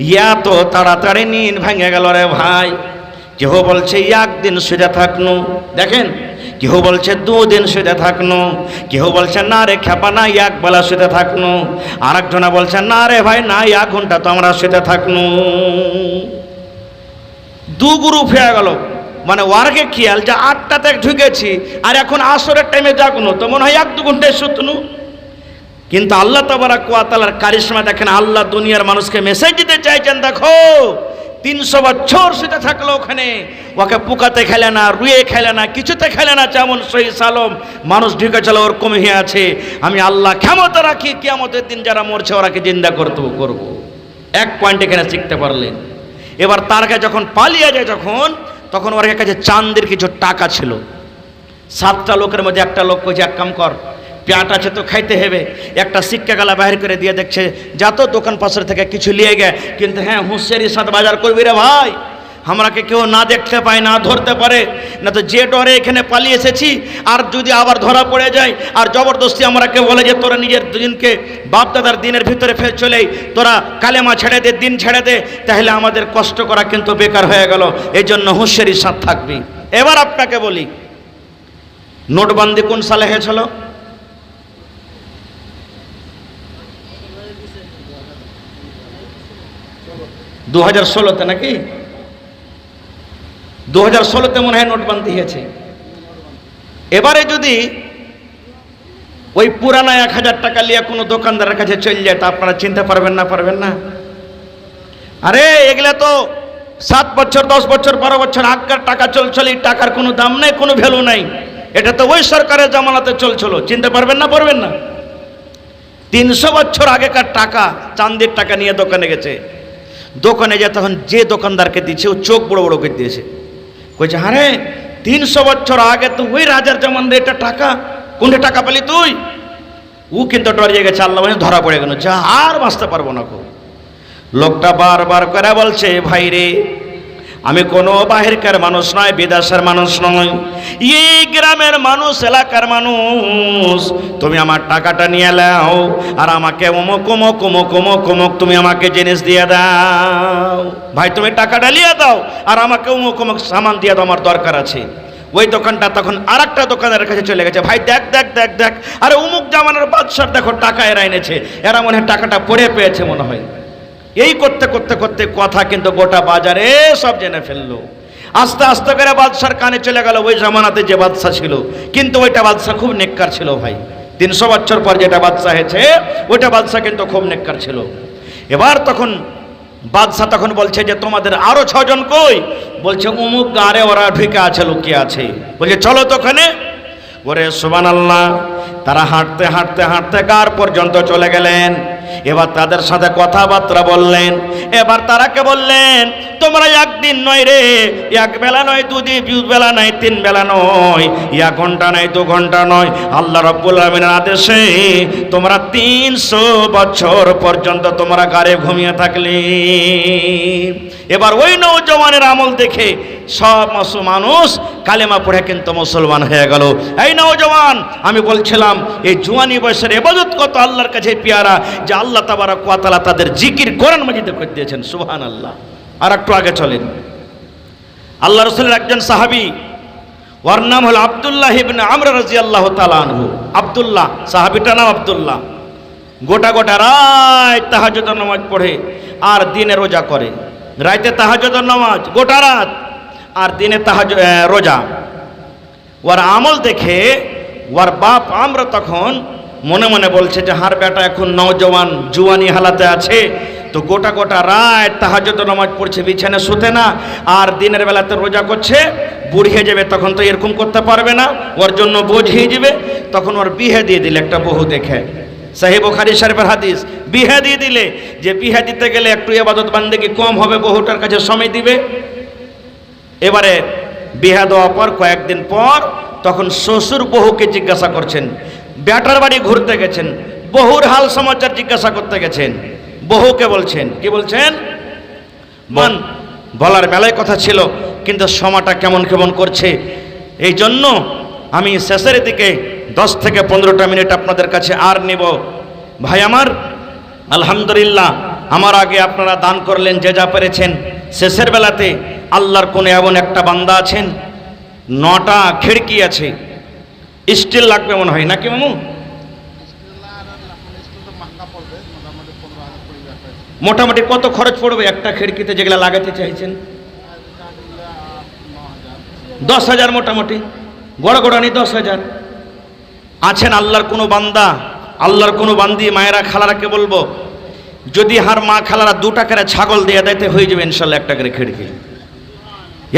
ইয়া তো তাড়াতাড়ি নিন ভেঙে গেল রে ভাই। কেউ বলছে একদিন শুয়ে থাকনু, দেখেন, কেউ বলছে 2 দিন শুয়ে থাকনু, কেউ বলছে না রে খেপা না, 1 বেলা শুয়ে থাকনু, আর একজনা বলছে না রে ভাই না, 1 ঘন্টা তো আমরা শুয়ে থাকনু। 2 গ্রুপ হয়ে গেল। মানে ওয়ার্কে খেয়াল যে 8টাতে ঢুকেছি আর এখন আসরের টাইমে জাগনু, তো মনে হয় 1-2 ঘন্টায় শুতনু। কিন্তু আল্লাহ তাবারাক ওয়া তাআলার কারিশমা দেখেন, আল্লাহ দুনিয়ার মানুষকে মেসেজ দিতে চাইছেন, দেখো 300 বছর শুতে থাকলো ওখানে, ওকে পোকাতে খেলে না, রুয়ে খেলে না, কিছুতে খেলে না, যেমন সহি সালম মানুষ ঢুকে চলো ওরকম হয়ে আছে। আমি আল্লাহ ক্ষমতা রাখি কিয়ামতের দিন যারা মরছে ওরাকে জিন্দা করবো। এক পয়েন্ট এখানে শিখতে পারলেন। এবার তার কাছে যখন পালিয়ে যায়, তখন ওর কাছে চাঁদের কিছু টাকা ছিল। 7টা লোকের মধ্যে একটা লোক কইছে, এক কাম কর, পেট আছে তো খাইতে হবে, একটা সিক্কা গালা বাহির করে দিয়ে দেখছে যা তো দোকান পাশের থেকে কিছু নিয়ে গে, কিন্তু হ্যাঁ হুঁশিয়ারির সাথে বাজার করবি রে ভাই, আমরাকে কেউ না দেখতে পায়, না ধরতে পারে, না তো যে ডরে এখানে পালিয়ে এসেছি, আর যদি আবার ধরা পড়ে যায় আর জবরদস্তি আমরাকে বলে যে তোরা নিজের দিনকে বাপদাদার দিনের ভিতরে ফের চলে, তোরা কালেমা ছেড়ে দে, দিন ছেড়ে দে, তাহলে আমাদের কষ্ট করা কিন্তু বেকার হয়ে গেল। এই জন্য হুঁশিয়ারির সাথে থাকবি। এবার আপনাকে বলি, নোটবন্দি কোন সালে হয়েছিল? 2016-তে নাকি? 2016-তে মনে হয় নোটবন্দি হয়েছে। এবারে যদি ওই পুরানা 1000 টাকা নিয়ে কোনো দোকানদারের কাছে চলে যায়, তা আপনারা চিনতে পারবেন না? পারবেন না? আরে এগুলা তো 7 বছর 10 বছর 12 বছর আগের টাকা চলছিল, এই টাকার কোনো দাম নেই, কোনো ভ্যালু নাই। এটা তো ওই সরকারের জামানাতে চলছিল। চিনতে পারবেন না? পারবেন না? 300 বছর আগেকার টাকা, চাঁদের টাকা নিয়ে দোকানে গেছে। দোকানে যায় তখন যে দোকানদারকে দিচ্ছে ও চোখ বড় বড় করে দিয়েছে, কইছে আরে 300 বছর আগে তো ওই রাজার জামানার এটা টাকা, কোনটা টাকা পেলি তুই? ও কিন্তু ডরিয়ে গেছে, আল্লাহ বলে ধরা পড়ে গেল, যা আর বাঁচতে পারবো না। লোকটা বারবার করে বলছে, ভাই রে, আমি কোনো বাহিরকার মানুষ নয়, বিদেশের মানুষ নয়, এই গ্রামের মানুষ, এলাকার মানুষ, তুমি আমার টাকাটা নিয়ে নাও আর আমাকে অমুক অমুক অমুক অমুক অমুক তুমি আমাকে জিনিস দিয়ে দাও। ভাই তুমি টাকাটা নিয়ে দাও আর আমাকে অমুক অমুক সামান দিয়ে দাও, আমার দরকার আছে। ওই দোকানটা তখন আর একটা দোকানের কাছে চলে গেছে, ভাই দেখ দেখ দেখ দেখ, আরে অমুক জামানার বাদশার দেখো টাকা এরা এনেছে, এরা মনে হয় টাকাটা পড়ে পেয়েছে মনে হয়। এই করতে করতে করতে কথা কিন্তু গোটা বাজারে সব জেনে ফেললো। আস্তে আস্তে করে বাদশার কানে চলে গেল ওই জামানাতে যে বাদশা ছিল, কিন্তু ওইটা বাদশা খুব নেককার ছিল ভাই। 300 বছর পর যেটা বাদশা হয়েছে ওইটা বাদশা কিন্তু খুব নেককার ছিল। এবার তখন বাদশা তখন বলছে যে তোমাদের আরো 6 জন কই? বলছে অমুক গাঁরে ওরা ঢুকে আছে, লুকিয়ে আছে। বলছে চলো তো ওখানে। ওরে সুবহানাল্লাহ, তারা হাঁটতে হাঁটতে হাঁটতে কার পর্যন্ত চলে গেলেন। এবার তাদের সাথে কথাবার্তা বললেন। এবার তারাকে বললেন, তোমরা একদিন নয় রে, এক বেলা নয়, দুদিন বেলা নয়, তিন বেলা নয়, এক ঘন্টা নয়, 2 ঘন্টা নয়, আল্লাহ রাব্বুল আলামিনের আদেশে তোমরা 300 বছর পর্যন্ত তোমরা গারে ঘুমিয়ে থাকলে। এবার ওই নওজওয়ানের আমল দেখে সব মানুষ কালেমা পড়ে কিন্তু মুসলমান হয়ে গেল। এই নওজওয়ান, আমি বলছিলাম এই জুয়ানি বয়সের ইবাদত কত আল্লাহর কাছে পেয়ারা, যে আল্লাহ তাবারক ওয়া তাআলা তাদের জিকির কোরআন মাজিদে করে দিয়েছেন। সুবহানাল্লাহ। আর একটু আগে চলেন, আল্লাহ রাসূলের একজন সাহাবী, ওর নাম হলো আব্দুল্লাহ ইবনে আমর রাদিয়াল্লাহু তাআলা আনহু। আব্দুল্লাহ, সাহাবীটার নাম আব্দুল্লাহ। গোটা গোটা রাত তাহাজ্জুদের নামাজ পড়ে আর দিনে রোজা করে। রাতে তাহাজ্জুদের নামাজ গোটা রাত, আর দিনে রোজা। ওর আমল দেখে ওর বাপ আমরা তখন মনে মনে বলছে যে হার বেটা এখন নওজওয়ান জুয়ানি হালাতে আছে, তো গোটা গোটা রাত তাহাজ্জুদের নামাজ পড়ছে, বিছানে শুতে না, আর দিনের বেলাতে রোজা করছে, বুড়ি হয়ে যাবে তখন তো এরকম করতে পারবে না, ওর জন্য বোঝ হয়ে যাবে। তখন ওর বিয়ে দিয়ে দিলে একটা বহু দেখে, সহিহ বুখারী শরীফের হাদিস, বিয়ে দিয়ে দিলে যে বিয়ে দিতে গেলে একটু ইবাদত বান্দেগি কম হবে, বহুটার কাছে সময় দিবে। এবারে বিয়ে দেওয়ার পর কয়েকদিন পর তখন শ্বশুর বহুকে জিজ্ঞাসা করছেন, বেটার বাড়ি ঘুরতে গেছেন, বহুর হাল সমাচার জিজ্ঞাসা করতে গেছেন। বহুকে বলছেন, কি বলছেন, মান বলার মেলায় কথা ছিল, কিন্তু সময়টা কেমন কেমন করছে, এই জন্য আমি শেষের দিকে 10 থেকে 15টা মিনিট আপনাদের কাছে আর নেব। ভাই আমার, আলহামদুলিল্লাহ, আমার আগে আপনারা দান করলেন যে যা পেরেছেন। শেষের বেলাতে আল্লাহর কোন এমন একটা বান্দা আছেন, 9টা খিড়কি আছে, স্টিল লাগবে মনে হয় নাকি মামু? মোটামুটি কত খরচ পড়বে একটা খিড়কিতে যেগুলা লাগাতে চাইছেন? 10,000 মোটামুটি, গড় গড়ানি 10,000। আছেন আল্লাহর কোনো বান্দা, আল্লাহর কোনো বান্দি, মায়েরা খালারাকে বলবো, যদি হার মা খালারা 2 টাকার ছাগল দিয়ে দেয় তো হয়ে যাবে ইনশাল্লাহ। 1 টাকার খিড়কি,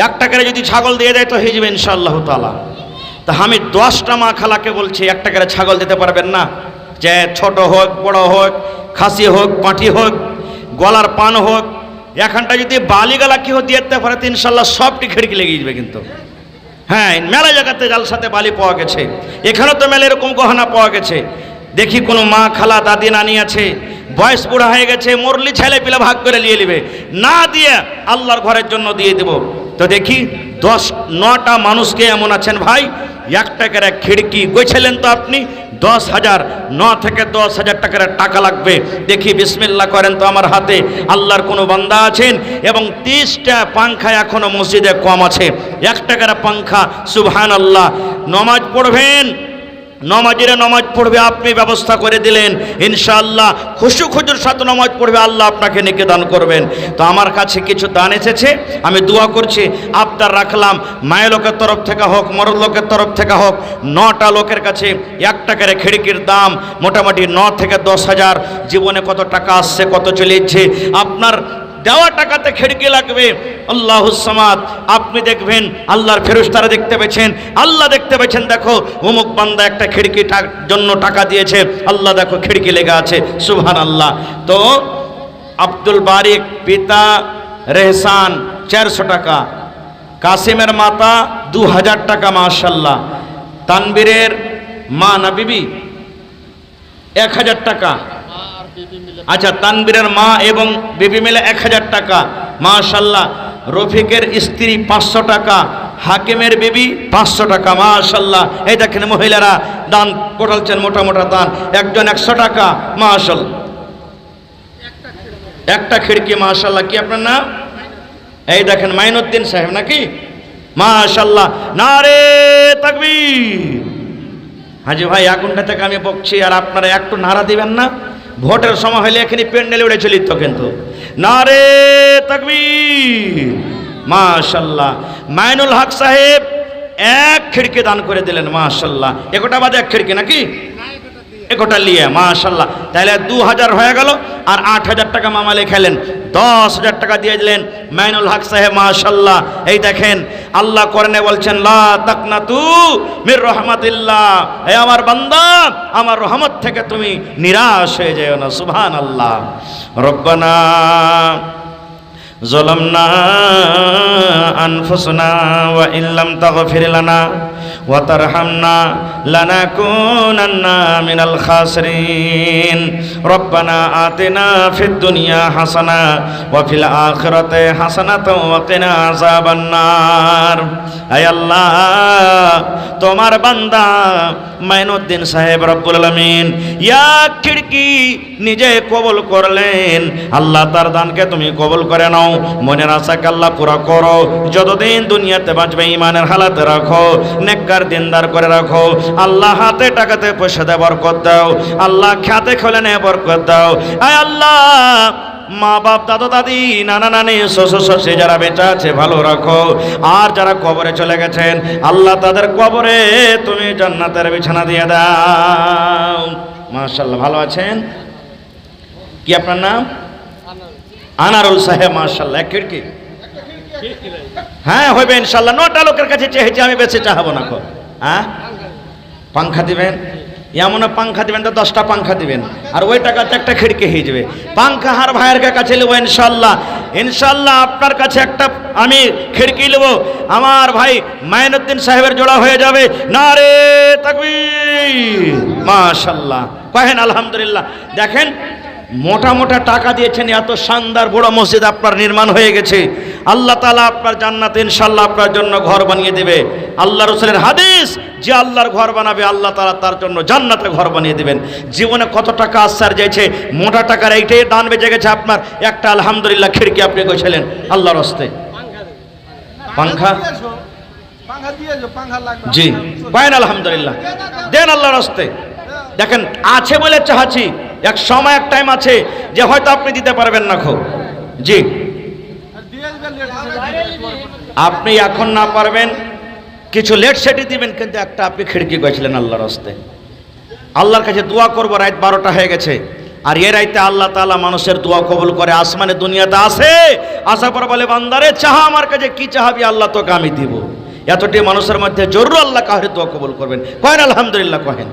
1 টাকার যদি ছাগল দিয়ে দেয় তো হয়ে যাবে ইনশাআল্লাহ তাআলা। তা আমি 10টা মা খালাকে বলছি, 1 টাকার ছাগল দিতে পারবেন না? যে ছোট হোক, বড় হোক, খাসি হোক, পাঁঠি হোক, গলার পান হোক, এখানটা যদি বালিগালা কেউ দিয়ে দিতে পারে তো ইনশাল্লাহ সবটি খিড়কি লেগে যাবে। কিন্তু হ্যাঁ, মেলা জায়গাতে জালসাতে বালি পাওয়া গেছে, এখানেও তো মেলা এরকম গহনা পাওয়া গেছে। দেখি কোনো মা খালা দাদি নানি আছে, বয়স বুড়া হয়ে গেছে, মুরলি ছেলে পিলে ভাগ করে নিয়ে নেবে, না দিয়ে আল্লাহর ঘরের জন্য দিয়ে দেব। তো দেখি 9টা মানুষকে এমন আছেন ভাই, 1 টাকার খিড়কি গেছিলেন তো আপনি 10,000, 9 থেকে 10,000 টাকার টাকা লাগবে। দেখি বিসমিল্লাহ করেন তো আমার হাতে। আল্লাহর কোনো বান্দা আছেন এবং 30টা পাংখা এখনো মসজিদে কম আছে, 1 টাকার পাংখা। সুবহানাল্লাহ। নমাজ পড়বেন, নমাজিরা নমাজ পড়বে, আপনি ব্যবস্থা করে দিলেন, ইনশাআল্লাহ খুশু খুজুর সাথে নমাজ পড়বে, আল্লাহ আপনাকে নেকি দান করবেন। তো আমার কাছে কিছু দান এসেছে, আমি দোয়া করছি, আবদার রাখলাম, মায়ের লোকের তরফ থেকে হোক, মরদ লোকের তরফ থেকে হোক, 9টা লোকের কাছে 1 টাকার খিড়কির দাম মোটামুটি 9 থেকে 10,000। জীবনে কত টাকা আসছে, কত চলে যাচ্ছে, আপনার দেওয়া টাকাতে খিড়কি লাগবে। আল্লাহুস সামাদ, আপনি দেখবেন আল্লাহর ফেরেশতারা দেখতে পেয়েছেন, আল্লাহ দেখতে পেয়েছেন, দেখো অমুক বান্দা একটা খিড়কি জন্য টাকা দিয়েছে, আল্লাহ দেখো খিড়কি লেগে আছে। সুবহানাল্লাহ। তো আব্দুল বারিক পিতা রেহসান 400 টাকা, কাসিমের মাতা 2000 টাকা, মাশাআল্লাহ। তানবীরের মা না বিবি 1000 টাকা, আচ্ছা তানবীরের মা এবং বিবি মিলে 1000 টাকা, মাশাআল্লাহ। রফিকের স্ত্রী 500 টাকা, হাকিমের বিবি 500 টাকা, মাশাআল্লাহ। এই দেখেন মহিলারা দান পড়ালছেন, মোটা মোটা দান, একজন 100 টাকা, মাশাআল্লাহ। একটা খিড়কি, মাশাআল্লাহ। কি আপনার নাম? এই দেখেন মাইনুদ্দিন সাহেব নাকি, মাশাআল্লাহ। নারে তাকবীর। হাজি ভাই, এখনটা থেকে আমি বকছি আর আপনারা একটু নারা দিবেন না? ভোটের সময় হলে এখানে প্যান্ডেলে উড়ে চলিত কিন্তু। নারে তাকবীর, মাশাআল্লাহ। মাইনুল হক সাহেব 1 খিড়কি দান করে দিলেন, মাশাআল্লাহ। 1টা বাদে 1 খিড়কি নাকি? গোটা লিয়ে মাশাল্লাহ। তাহলে 2000 হয়ে গেল, আর 8000 টাকা মামা লেখালেন, 10,000 টাকা দিয়ে দিলেন মাইনুল হক সাহেব মাশাল্লাহ। এই দেখেন আল্লাহ কোরআনে বলছেন লা তাকনাতু মির রাহমাতিল্লাহ, হে আমার বান্দা আমার রহমত থেকে তুমি নিরাশ হয়ে যেও না। সুবহানাল্লাহ। রব্বানা ظلمنا أنفسنا وإن لم تغفر لنا وترحمنا لنكونن من الخاسرين ربنا آتنا في الدنيا حسنة وفي الآخرة حسنة وقنا عذاب النار। আয় আল্লাহ তোমার বান্দা মাইনুদ্দিন সাহেব রব্বুল আলামিন এক খিড়কি নিজে কবুল করলেন। আল্লাহ তার দানকে তুমি কবুল করে নাও, মনের আশাকে আল্লাহ পুরা করো, যতদিন দুনিয়াতে বাঁচবে ইমানের হালাতে রাখো, নেককার দিনদার করে রাখো। আল্লাহ হাতে টাকাতে পয়সাতে বরকত দাও, আল্লাহ খাতে খোলেনে বরকত দাও। আয় আল্লাহ মা বাপ দাদা দাদি নানা নানি শ্বশুর শাশুড়ি যারা বেঁচে আছে ভালো রাখো, আর যারা কবরে চলে গেছেন আল্লাহ তাদের কবরে তুমি জান্নাতের বিছানা দিয়ে দাও। মাশাআল্লাহ। ভালো আছেন? কি আপনার নাম? আনারুল সাহেব মাশাআল্লাহ। এক খিড়কি? হ্যাঁ হবে ইনশাআল্লাহ। 9টা লোকের কাছে চেয়েছি আমি, বেশি চাহাবো না। হ্যাঁ পাংখা দিবেন, এমন পাংখা দিবেন তো 10টা পাংখা দিবেন, আর ওই টাকাতে একটা খিড়কি হয়ে যাবে। পাংখা হার ভাইয়ের কাছে নেবো ইনশাআল্লাহ। ইনশাআল্লাহ আপনার কাছে একটা আমি খিড়কি নেবো, আমার ভাই মাইনুদ্দিন সাহেবের জোড়া হয়ে যাবে। নারে তাকবীর মাশাআল্লাহ। কহেন আলহামদুলিল্লাহ। দেখেন মোটা মোটা টাকা দিয়েছেন, এত শানদার বড় মসজিদ আপনার নির্মাণ হয়ে গেছে। আল্লাহ তাআলা আপনার জান্নাতে ইনশাআল্লাহ আপনার জন্য ঘর বানিয়ে দেবে। আল্লাহ রাসূলের হাদিস, যে আল্লাহর ঘর বানাবে আল্লাহ তাআলা তার জন্য জান্নাতে ঘর বানিয়ে দেবেন। জীবনে কত টাকা আসার যাইছে, মোটা টাকার এইটাই দান বেজে গেছে আপনার। একটা আলহামদুলিল্লাহ খিড়কি আপনি কইছিলেন আল্লাহর রাস্তে। পাংখা জি পায়েন আলহামদুলিল্লাহ, দেন আল্লাহর রাস্তে। দেখেন আছে বলে চাহাচ্ছি, এক সময় এক টাইম আছে যে হয়তো আপনি দিতে পারবেন না। খো জি আপনি এখন না পারবেন, কিছু লেট সেটি দিবেন, কিন্তু একটা আপনি খিড়কি গেছিলেন আল্লাহর রাস্তে। আল্লাহর কাছে দোয়া করবো, রাত 12টা হয়ে গেছে, আর এ রাইতে আল্লাহ তাআলা মানুষের দোয়া কবুল করে। আসমানে দুনিয়াতে আসে, আসার পর বলে বান্দারে চাহা আমার কাছে, কি চাহাবি আল্লাহ তোকে আমি দিব। এতটি মানুষের মধ্যে জরুর আল্লাহ কাহের দোয়া কবুল করবেন। কহেন আলহামদুলিল্লাহ, কহেন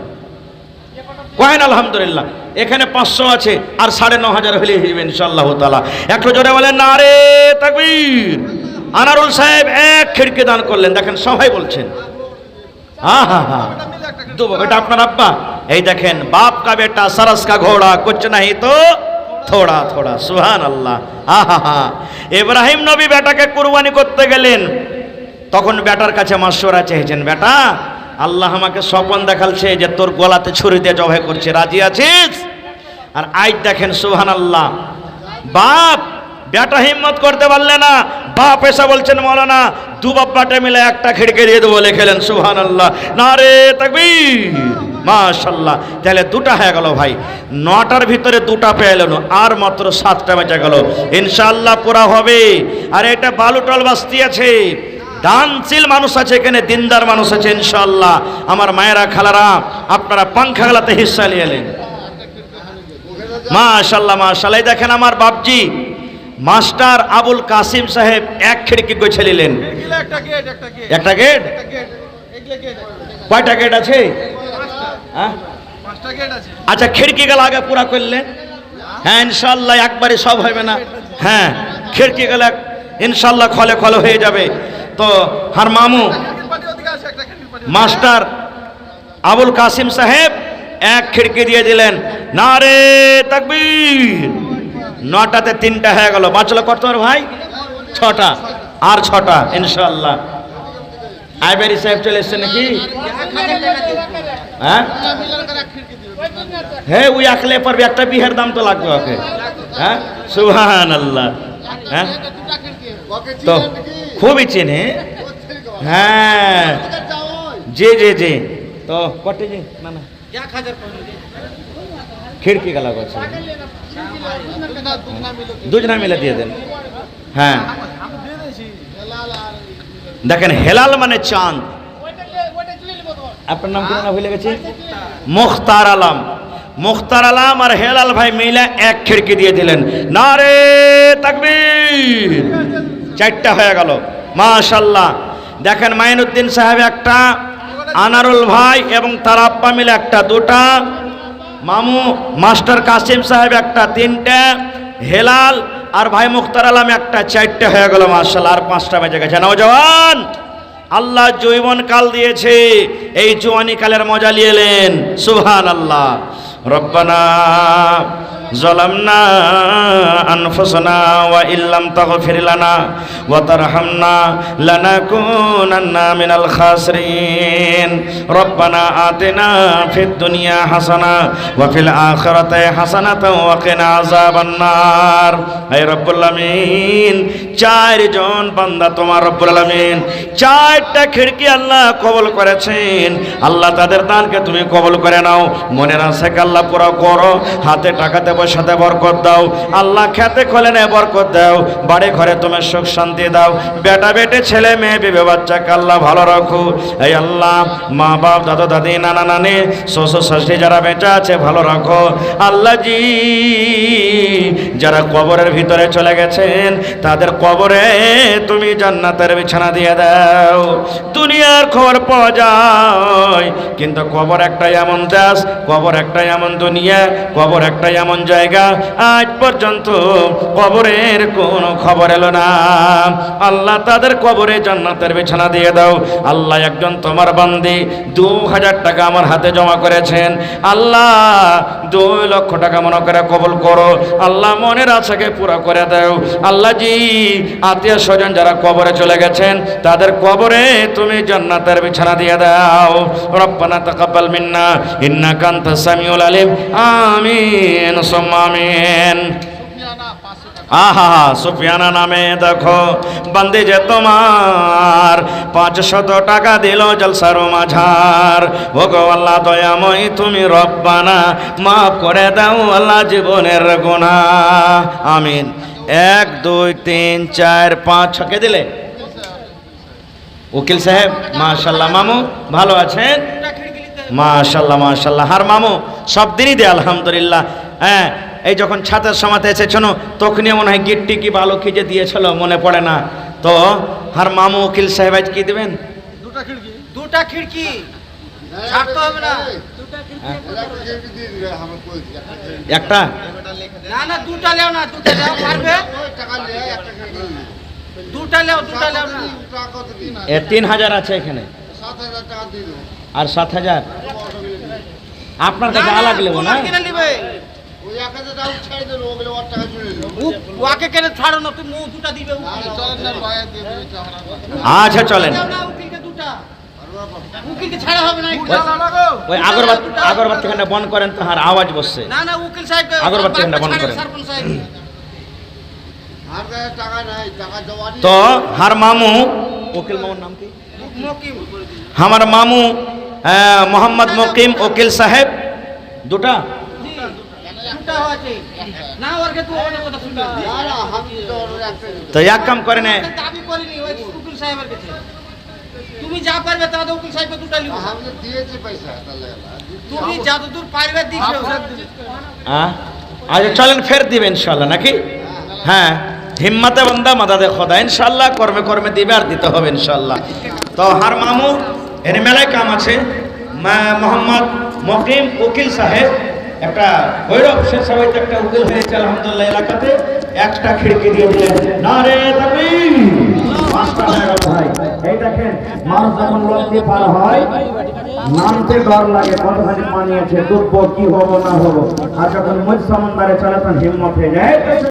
কহেন আলহামদুলিল্লাহ। এখানে 500 আছে, আর 9,500 হলে হইবে ইনশাআল্লাহ তাআলা। একটু জোরে বলেন নারে তাকবীর। আনারুল সাহেব এক খিড়কি দান করলেন, দেখেন সবাই বলছেন আহা হা। এটা আপনার আব্বা? এই দেখেন বাপ কা বেটা सरस का घोड़ा कुछ नहीं तो थोड़ा थोड़ा। সুবহান আল্লাহ। আহা হা। ইব্রাহিম নবী বেটাকে কুরবানি করতে গেলেন, তখন বেটার কাছে মাশওয়ারা চেয়েছেন, বেটা আল্লাহ আমাকে স্বপ্ন দেখালছে যে তোর গলাতে ছুরি দিয়ে জবাই করছে, রাজি আছিস? আর আজ দেখেন সুবহানাল্লাহ, বাপ বেটা হিম্মত করতে পারলে না, বাপ এসে বলছেন মৌলানা দু বাপ্পাটে মিলে একটা খিড়কি দিয়ে দেবো, লিখেলেন সুবহানাল্লাহ। নারে তাকবীর মাশাআল্লাহ। তাহলে 2টা হয়ে গেল ভাই, 9টার ভিতরে 2টা পেয়ে এলো, আর মাত্র 7টা বেঁচে গেল। ইনশাআল্লাহ পুরা হবে। আর এটা বালুটল বাস্তি আছে, দানশীল মানুষ আছে এখানে, দিনদার মানুষ আছে ইনশাআল্লাহ। আমার মায়েরা খালারা আপনারা পাংখাগুলাতে হিস্সা নিয়ে এলেন মাশাআল্লাহ মাশাআল্লাহ। দেখেন আমার বাপজি মাস্টার আবুল কাসিম সাহেব এক খিড়কি গোছে নিলেন। একটা গেট? কয়টা গেট আছে? আচ্ছা খিড়কি গেল আগে পুরা করলেন? হ্যাঁ ইনশাআল্লাহ, একবারে সব হবে না। হ্যাঁ খিড়কি গেল ইনশাআল্লাহ খলে খলে হয়ে যাবে। তো হার মামু মাস্টার আবুল কাসিম সাহেব এক খিড়কি দিয়ে দিলেন। নারে তাকবীর। 9টাতে 3টা হয়ে গেল, বাঁচলো কত ভাই? 6টা, আর 6টা ইনশাআল্লাহ। আইবেরি সাহেব চলে এসছে নাকি? হ্যাঁ হ্যাঁ ওই আকলে পারবে, একটা বিহের দাম তো লাগবে ওকে। হ্যাঁ সুবহানাল্লাহ। হ্যাঁ তো খুবই চেনে। হ্যাঁ জি জি জি। তো কটে জি না না খিড়কি গেলা গেছে, 2 মিলে দিয়ে দেন। হ্যাঁ দেখেন হেলাল মানে চাঁদ। আপনার নাম কি না ভুলে গেছি? মুখতার আলম। মুখতার আলম আর হেলাল ভাই মিলে এক খিড়কি দিয়ে দিলেন। নারে তাকবীর, চারটা হয়ে গেল। মাশাআল্লাহ। দেখেন মাইনুদ্দিন সাহেব একটা, আনারুল ভাই এবং তার আব্বা মিলে একটা, দুটা, মামু মাস্টার কাসিম সাহেব একটা, তিনটা, হেলাল আর ভাই মুখতার আলম একটা, চারটে হয়ে গেল। মাশাআল্লাহ। আর 5টা বেজে গেছে। নওজওয়ান, আল্লাহ যৌবন কাল দিয়েছে, এই জওয়ানি কালের মজা নিয়ে এলেন। সুবহানাল্লাহ। রব্বানা ظلمنا أنفسنا وإن لم تغفر لنا وترحمنا لنكونن من الخاسرين ربنا آتنا في الدنيا حسنة وفي الآخرة حسنة وقنا عذاب النار। হে রব্বুল আলামিন, 4 জন বান্দা তোমার রব্বুল আলামিন 4টা খিড়কি আল্লাহ কবুল করেছেন। আল্লাহ তাদের দানকে তুমি কবুল করে নাও। মনের আশাকে আল্লাহ পুরো করো। হাতে টাকাতে সাথে বরকত দাও আল্লাহ, খেতে খোলেনে বরকত দাও, বাড়ি ঘরে তুমি সুখ শান্তি দাও, বেটা বেটে ছেলে মেয়ে বিবে বাচ্চাকে আল্লাহ ভালো রাখো। এই আল্লাহ, মা বাপ দাদা দাদি নানা নানি শ্বশুর শাশুড়ি যারা বেঁচে আছে ভালো রাখো। আল্লাহ জি, যারা কবরের ভিতরে চলে গেছেন তাদের কবরে তুমি জান্নাতের বিছানা দিয়ে দাও। দুনিয়ার খবর পাওয়া যায়, কিন্তু কবর একটা এমন দেশ, কবর একটা এমন দুনিয়া, কবর একটা এমন জায়গা, আজ পর্যন্ত কবরের কোনো খবর এলো না। আল্লাহ তাদের কবরে জান্নাতের বিছানা দিয়ে দাও। আল্লাহ, একজন তোমার বান্দি 2000 টাকা আমার হাতে জমা করেছেন। আল্লাহ 2 লক্ষ টাকা মনে করে কবুল করো। আল্লাহ মনের আশাকে পুরো করে দাও। আল্লাহ জি, আত্মীয় স্বজন যারা কবরে চলে গেছেন তাদের কবরে তুমি জান্নাতের বিছানা দিয়ে দাও। রব্বানা তাকাব্বাল মিন্না ইন্নাকা আনতাস সামিউল আলিম। আমিন সুম্মা আমিন। আহা, সুফিয়ানা নামে দেখো বান্দি যে তোমার 500 টাকা দিল জলসার মাঝার। ও গো আল্লাহ দয়াময় তুমি রব্বানা মাফ করে দাও আল্লাহ জীবনের গুনাহ। আমিন। 1 2 3 4 5 6 কে দিলে? উকিল সাহেব মাশাআল্লাহ। মামু ভালো আছেন? মাশাআল্লাহ মাশাআল্লাহ। হার মামু সব দিনই দে আলহামদুলিল্লাহ। হ্যাঁ, এই যখন ছাতের সমাতে এসেছ তখনই মনে হয় গিট্টি কি ভালো কি যে দিয়েছিল মনে পড়ে না। তো হার মামু উকিল সাহেব আজ কি দেবেন? দুটা খিড়কি ছাড়তে হবে না। একটা না না, দুটা লেও না, দুটা লেও পারবে। দুটা লেও না। 3000 আছে এখানে। আর 7000 আপনার কাছে আলাগ নেব না? আচ্ছা চলেন। ওই আগরবাতি বন্ধ করেন তো, আর আওয়াজ বসছে। আগরবাতি বন্ধ করেন তো। হার মামু উকিল মামুর নাম কি? আমার মামু মোহাম্মদ মকিম উকিল সাহেব দুটা। তো এক কাম করে না, তুমি যা পারবে তা দাও। উকিল সাহেবকে দুটা লিখো। আমি দিয়েছি পয়সা, তুমি যতদূর পারবে দিছো। আচ্ছা চলেন, ফের দিবে ইনশাআল্লাহ নাকি? হ্যাঁ, হিম্মতে বান্দা মাদাদে খোদা। ইনশাআল্লাহ কর্মে কর্মে দিবে আর দিতে হবে ইনশাআল্লাহ। তো হার মামু এর মেলায় কাম আছে। মোহাম্মদ মকিম উকিল সাহেব একটা ভৈরব সে সবাই একটা উকিল হয়েছে আলহামদুলিল্লাহ এলাকাতে। একটা খিড়কি দিয়ে দিলেন। নারে তাকবীর। 5টা হয়ে গেল ভাই। এই দেখেন, মানুষ যখন নদী পার হয় নামতে ডর লাগে, কতখানি পানি আছে, ডুববো কি হবো না হবো। আর যখন মুজ সমুদ্রে চলে তখন হিম্মত হয়ে যায়।